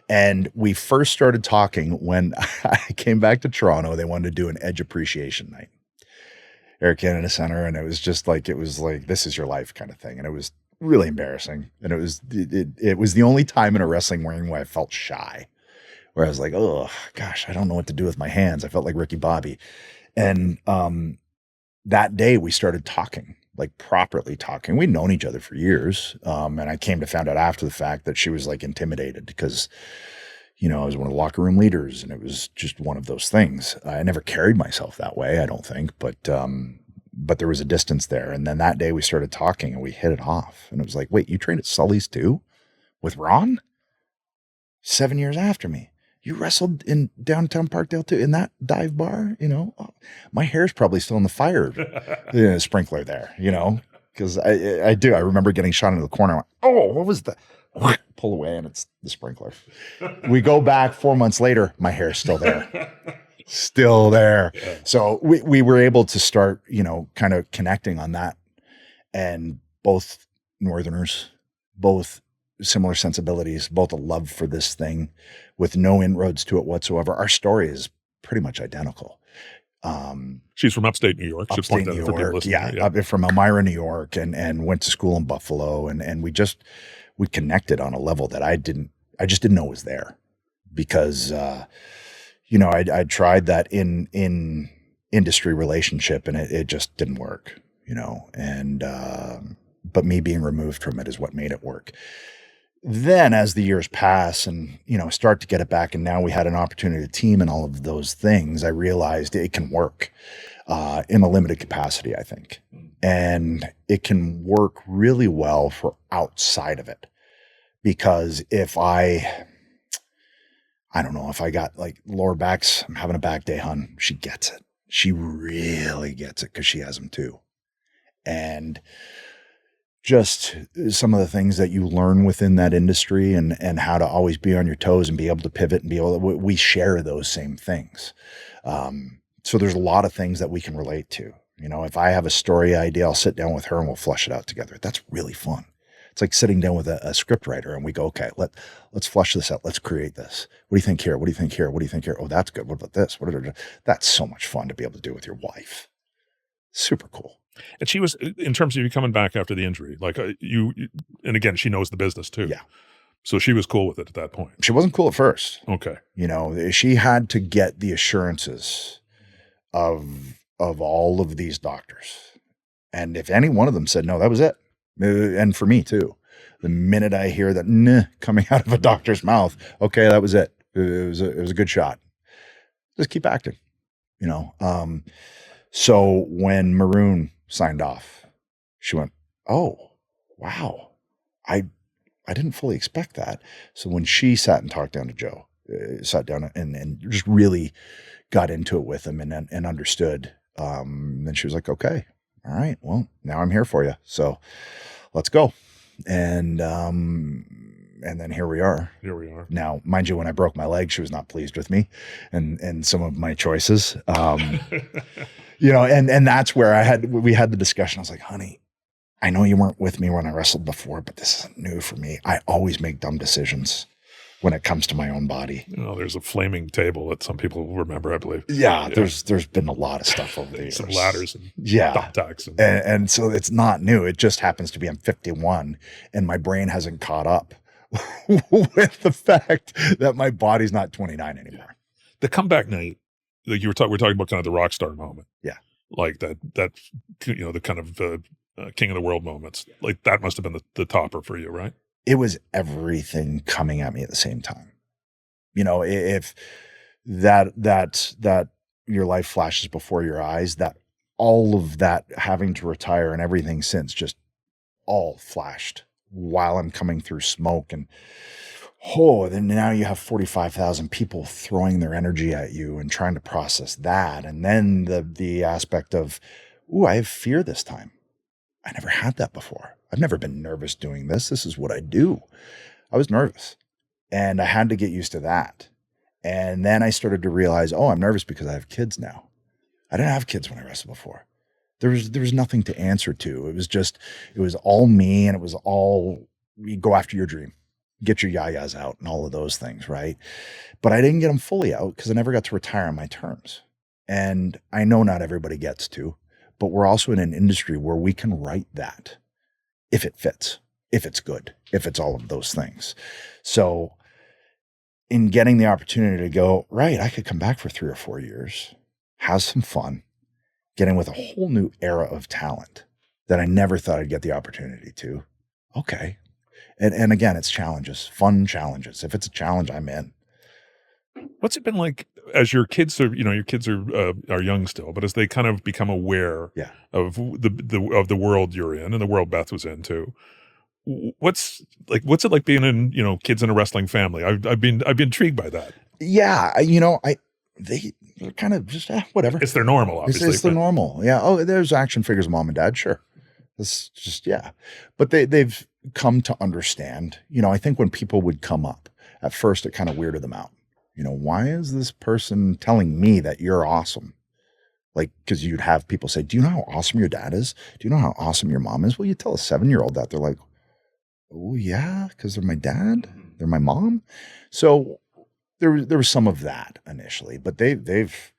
And we first started talking when I came back to Toronto. They wanted to do an Edge appreciation night, Air Canada Center. And it was like, this is your life kind of thing. And it was really embarrassing. And it was the only time in a wrestling ring where I felt shy, where I was like, oh gosh, I don't know what to do with my hands. I felt like Ricky Bobby. And that day we started talking, like properly talking. We'd known each other for years. And I came to find out after the fact that she was like intimidated because, I was one of the locker room leaders, and it was just one of those things. I never carried myself that way, I don't think, but there was a distance there. And then that day we started talking and we hit it off, and it was like, wait, you trained at Sully's too with Ron? 7 years after me. You wrestled in downtown Parkdale too, in that dive bar, Oh, my hair's probably still in the fire sprinkler there, because I do. I remember getting shot into the corner. I went, oh, what was that? Pull away, and it's the sprinkler. We go back 4 months later, my hair's still there. Still there. Yeah. So we were able to start, kind of connecting on that. And both Northerners, both similar sensibilities, both a love for this thing with no inroads to it whatsoever. Our story is pretty much identical. She's from upstate New York. Upstate New York, yeah. From Elmira, New York, and went to school in Buffalo. And we connected on a level that I just didn't know was there, because, I tried that in industry relationship, and it just didn't work, and, but me being removed from it is what made it work. Then as the years pass and, start to get it back, and now we had an opportunity to team and all of those things, I realized it can work in a limited capacity, I think. And it can work really well for outside of it. Because if I don't know, if I got like lower backs, I'm having a back day, hun, she gets it. She really gets it, because she has them too. And just some of the things that you learn within that industry, and how to always be on your toes and be able to pivot and we share those same things. So there's a lot of things that we can relate to. If I have a story idea, I'll sit down with her and we'll flush it out together. That's really fun. It's like sitting down with a script writer, and we go, okay, let's flush this out. Let's create this. What do you think here? What do you think here? What do you think here? Oh, that's good. What about this? That's so much fun to be able to do with your wife. Super cool. And she was, in terms of you coming back after the injury, like you, and again, she knows the business too. Yeah. So she was cool with it at that point. She wasn't cool at first. Okay. She had to get the assurances of all of these doctors. And if any one of them said, no, that was it. And for me too, the minute I hear that "nah" coming out of a doctor's mouth, okay, that was it. It was a good shot. Just keep acting, So when Maroon signed off, she went, oh, wow. I didn't fully expect that. So when she sat and talked down to Joe, sat down and just really got into it with him and understood, then she was like, okay, all right, well, now I'm here for you. So let's go. And then here we are. Now, mind you, when I broke my leg, she was not pleased with me and some of my choices. And that's where we had the discussion. I was like, honey, I know you weren't with me when I wrestled before, but this isn't new for me. I always make dumb decisions when it comes to my own body. There's a flaming table that some people remember, I believe. Yeah. There's been a lot of stuff over the years. Some ladders and thumbtacks. And so it's not new. It just happens to be I'm 51 and my brain hasn't caught up with the fact that my body's not 29 anymore. The comeback night, like we're talking about kind of the rock star moment. Yeah. Like that the kind of king of the world moments. Like that must have been the topper for you, right? It was everything coming at me at the same time. If that your life flashes before your eyes, that all of that having to retire and everything since just all flashed while I'm coming through smoke. And then now you have 45,000 people throwing their energy at you and trying to process that. And then the aspect of, I have fear this time. I never had that before. I've never been nervous doing this. This is what I do. I was nervous and I had to get used to that. And then I started to realize, I'm nervous because I have kids now. I didn't have kids when I wrestled before. There was nothing to answer to. It was all me, and it was all, you go after your dream, get your yayas out and all of those things, right? But I didn't get them fully out because I never got to retire on my terms. And I know not everybody gets to, but we're also in an industry where we can write that if it fits, if it's good, if it's all of those things. So in getting the opportunity to go, right, I could come back for 3 or 4 years, have some fun, get in with a whole new era of talent that I never thought I'd get the opportunity to. Okay. And again, it's challenges, fun challenges. If it's a challenge, I'm in. What's it been like as your kids are, your kids are young still, but as they kind of become aware of the world you're in and the world Beth was in too? What's it like being in, kids in a wrestling family? I've been intrigued by that. Yeah. They're kind of just, whatever. It's their normal, obviously. It's the normal. Yeah. There's action figures, mom and dad. Sure. It's just, but they've come to understand, I think when people would come up at first, it kind of weirded them out. Why is this person telling me that you're awesome? Like, cause you'd have people say, do you know how awesome your dad is? Do you know how awesome your mom is? Well, you tell a 7-year-old that, they're like, oh yeah. Cause they're my dad. They're my mom. So there was some of that initially, but they've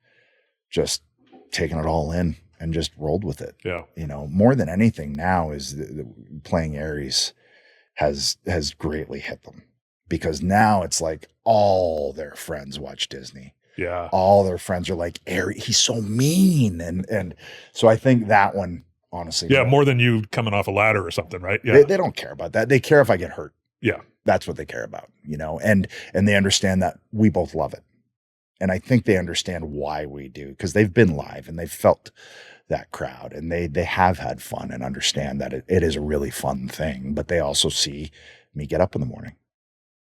just taken it all in and just rolled with it. Yeah. More than anything now is the playing Aries has greatly hit them, because now it's like all their friends watch Disney. Yeah. All their friends are like, Aries, he's so mean. And so I think that one, honestly. Yeah. More than you coming off a ladder or something, right? Yeah. They don't care about that. They care if I get hurt. Yeah. That's what they care about, and they understand that we both love it. And I think they understand why we do, because they've been live and they've felt that crowd, and they have had fun and understand that it is a really fun thing. But they also see me get up in the morning,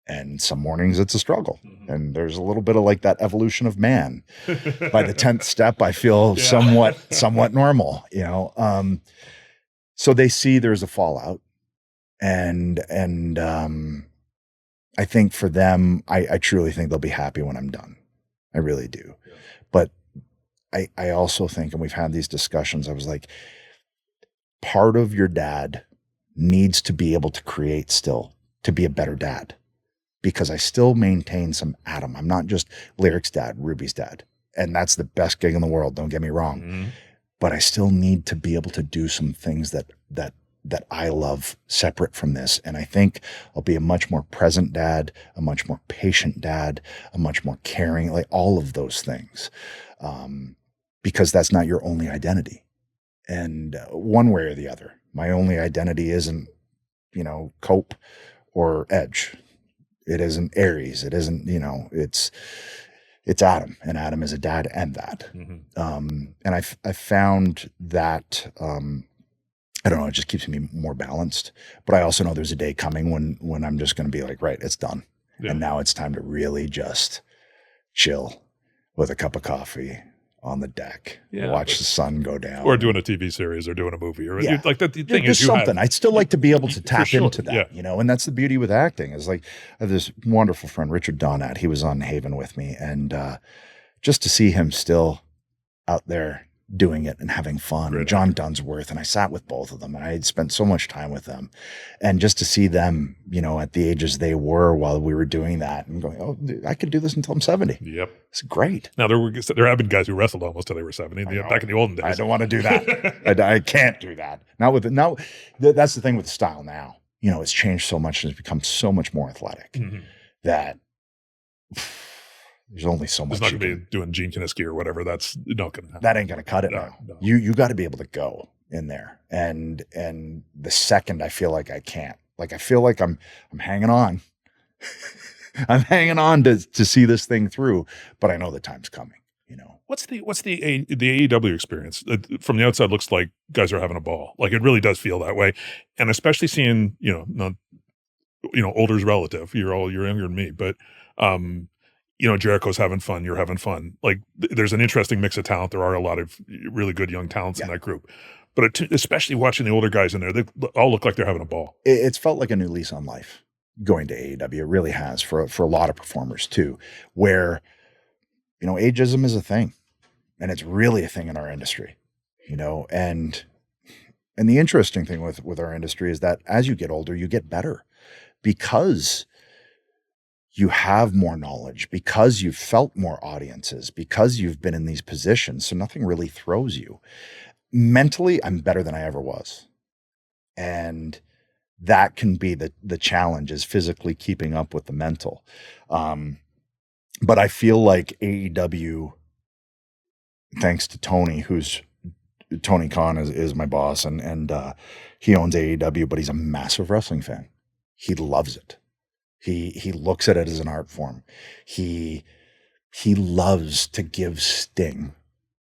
and some mornings it's a struggle. Mm-hmm. And there's a little bit of like that evolution of man. By the 10th step, I feel somewhat normal, so they see there's a fallout. And I think for them, I truly think they'll be happy when I'm done. I really do. Yeah. But I also think, and we've had these discussions, I was like, part of your dad needs to be able to create still to be a better dad, because I still maintain some Adam. I'm not just Lyric's dad, Ruby's dad. And that's the best gig in the world. Don't get me wrong. Mm-hmm. But I still need to be able to do some things that I love separate from this. And I think I'll be a much more present dad, a much more patient dad, a much more caring, like all of those things. Because that's not your only identity. And one way or the other, my only identity isn't, Cope or Edge. It isn't Aries. It isn't, it's Adam, and Adam is a dad and that. Mm-hmm. And I found that, I don't know, it just keeps me more balanced, but I also know there's a day coming when I'm just going to be like, right, it's done. Yeah. And now it's time to really just chill with a cup of coffee on the deck, watch the sun go down. Or doing a TV series or doing a movie or like that. The thing is, something. I'd still like to be able to tap into that, and that's the beauty with acting is like, I have this wonderful friend, Richard Donat. He was on Haven with me. And just to see him still out there doing it and having fun. Right. John Dunsworth, and I sat with both of them, and I had spent so much time with them, and just to see them, at the ages they were while we were doing that, and going, oh, I could do this until I'm 70. Yep, it's great. Now there have been guys who wrestled almost till they were 70. Back in the olden days. I don't want to do that. I can't do that. That's the thing with the style now. It's changed so much and it's become so much more athletic that. There's only so much. It's not going to be doing Gene Kiniski or whatever. That's not going to happen. That ain't going to cut it now. No. You got to be able to go in there. And the second I feel like I can't, like I feel like I'm hanging on. I'm hanging on to see this thing through, but I know the time's coming, What's the AEW experience? From the outside, looks like guys are having a ball. Like it really does feel that way, and especially seeing older's relative. You're younger than me, but Jericho's having fun. You're having fun. Like there's an interesting mix of talent. There are a lot of really good young talents in that group, but especially watching the older guys in there, they all look like they're having a ball. It's felt like a new lease on life going to AEW. It really has for a lot of performers too, where ageism is a thing. And it's really a thing in our industry, and the interesting thing with our industry is that as you get older, you get better because you have more knowledge, because you've felt more audiences, because you've been in these positions. So nothing really throws you. Mentally, I'm better than I ever was. And that can be the challenge, is physically keeping up with the mental. But I feel like AEW, thanks to Tony, Tony Khan is my boss, and he owns AEW, but he's a massive wrestling fan. He loves it. He looks at it as an art form. He loves to give Sting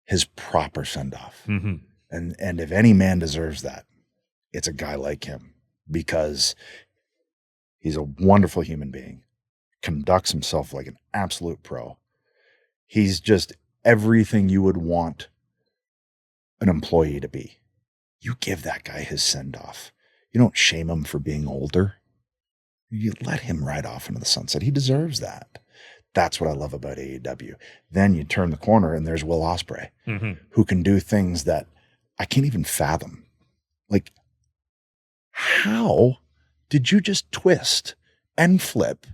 his proper send off. Mm-hmm. And if any man deserves that, it's a guy like him, because he's a wonderful human being, conducts himself like an absolute pro. He's just everything you would want an employee to be. You give that guy his send off. You don't shame him for being older. You let him ride off into the sunset. He deserves that. That's what I love about AEW. Then you turn the corner and there's Will Ospreay, who can do things that I can't even fathom. Like, how did you just twist and flip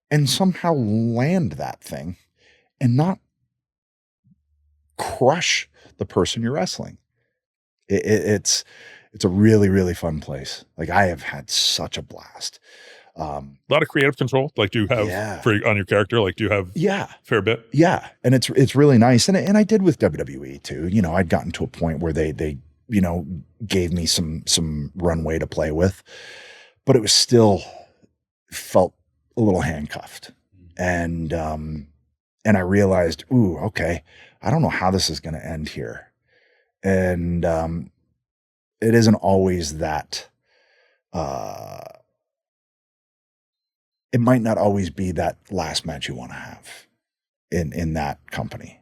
and somehow land that thing and not crush the person you're wrestling? It's a really, really fun place. Like, I have had such a blast. A lot of creative control. Like, do you have on your character? Like, do you have a fair bit? Yeah, and it's really nice. And I did with WWE too. I'd gotten to a point where they gave me some runway to play with, but it was still felt a little handcuffed. And I realized, ooh, okay, I don't know how this is going to end here. And it isn't always that, it might not always be that last match you want to have in that company,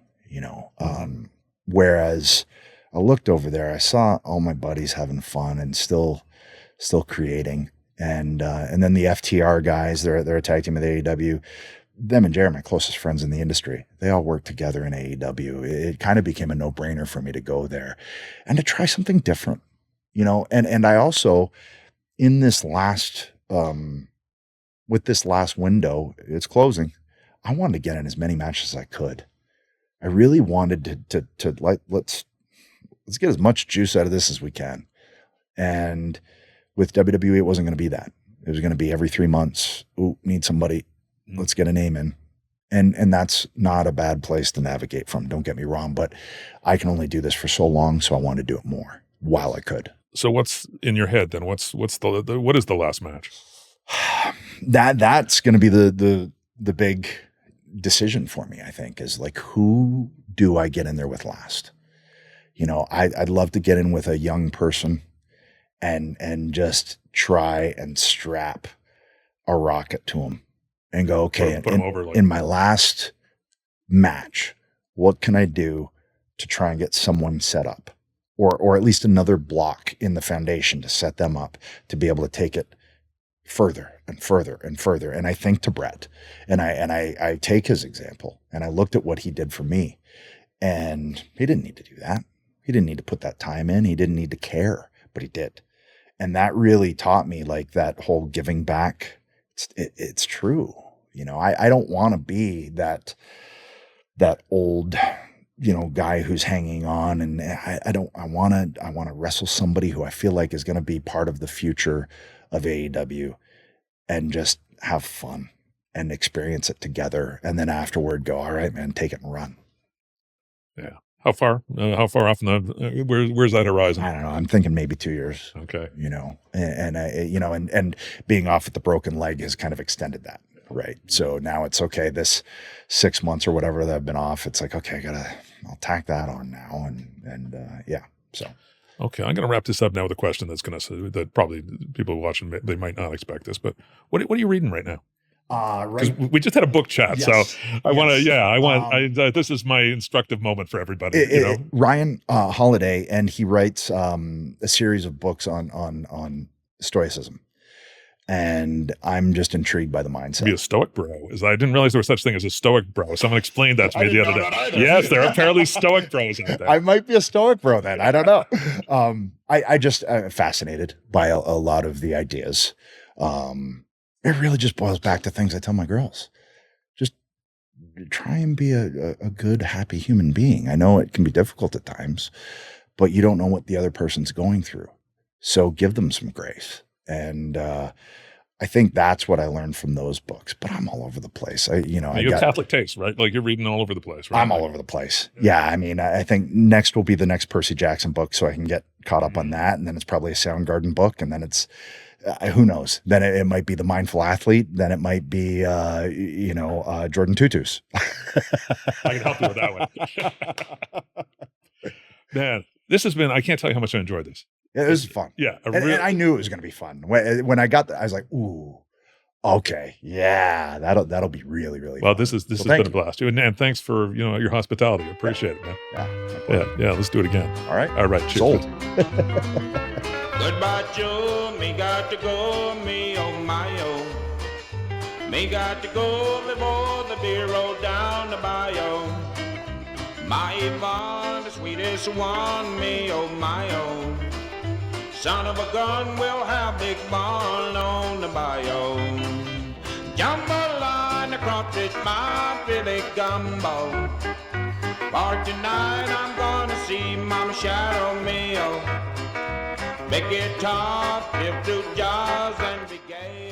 whereas I looked over there, I saw all my buddies having fun and still creating. And then the FTR guys, they're a tag team with AEW. Them and Jay are my closest friends in the industry. They all work together in AEW. It kind of became a no-brainer for me to go there and to try something different, and I also, in this last, with this last window, it's closing, I wanted to get in as many matches as I could. I really wanted to like, let's get as much juice out of this as we can. And with WWE, it wasn't going to be that. It was going to be every 3 months. Ooh, need somebody. Let's get a name in. And that's not a bad place to navigate from. Don't get me wrong, but I can only do this for so long. So I wanted to do it more while I could. So what's in your head then? What is the last match? That's going to be the big decision for me, I think, is like, who do I get in there with last? I'd love to get in with a young person and just try and strap a rocket to him and go, okay, put him over, in my last match, what can I do to try and get someone set up, or at least another block in the foundation to set them up to be able to take it further and further and further. And I think to Bret, and I take his example, and I looked at what he did for me, and he didn't need to do that. He didn't need to put that time in. He didn't need to care, but he did. And that really taught me, like, that whole giving back. It's true. I don't want to be that old, guy who's hanging on. And I want to wrestle somebody who I feel like is going to be part of the future of AEW and just have fun and experience it together. And then afterward go, all right, man, take it and run. Yeah. How far off where's that horizon? I don't know. I'm thinking maybe 2 years. Okay. And being off with the broken leg has kind of extended that. Right. So now it's okay. This 6 months or whatever that I've been off, it's like, okay, I'll tack that on now. And yeah. So. Okay. I'm going to wrap this up now with a question that probably people watching, they might not expect this, but what are you reading right now? Right. We just had a book chat, Yes. so I want to. This is my instructive moment for everybody. Ryan Holiday, and he writes a series of books on stoicism, and I'm just intrigued by the mindset. Be a stoic bro. I didn't realize there was such thing as a stoic bro. Someone explained that to me the other day. Yes, there are apparently stoic bros out there. I might be a stoic bro then. I don't know. I'm fascinated by a lot of the ideas. It really just boils back to things I tell my girls. Just try and be a good, happy human being. I know it can be difficult at times, but you don't know what the other person's going through. So give them some grace. And I think that's what I learned from those books. But I'm all over the place. You have Catholic taste, right? Like you're reading all over the place, right? I'm all over the place. Yeah. I mean, I think next will be the next Percy Jackson book, so I can get caught up on that. And then it's probably a Soundgarden book. And then it's who knows? Then it might be The Mindful Athlete. Then it might be, Jordan Tutus. I can help you with that one. Man, this has been, I can't tell you how much I enjoyed this. Yeah, it was fun. Yeah. And I knew it was going to be fun. When I got there, I was like, ooh, okay. Yeah, that'll be really, really fun. Well, this has been a blast. And thanks for, your hospitality. I appreciate it, man. Yeah. Let's do it again. All right. Cheers. Sold. Goodbye, Joe. Me got to go, me oh my oh. Me got to go before the beer rolled down the bayou. My Yvonne, the sweetest one, me oh my oh. Son of a gun, we'll have big barn on the bayou. Jambalaya, the crawfish, my Billy gumbo. For tonight I'm gonna see Mama Shadow me oh. Make it tough, live through jaws and be gay.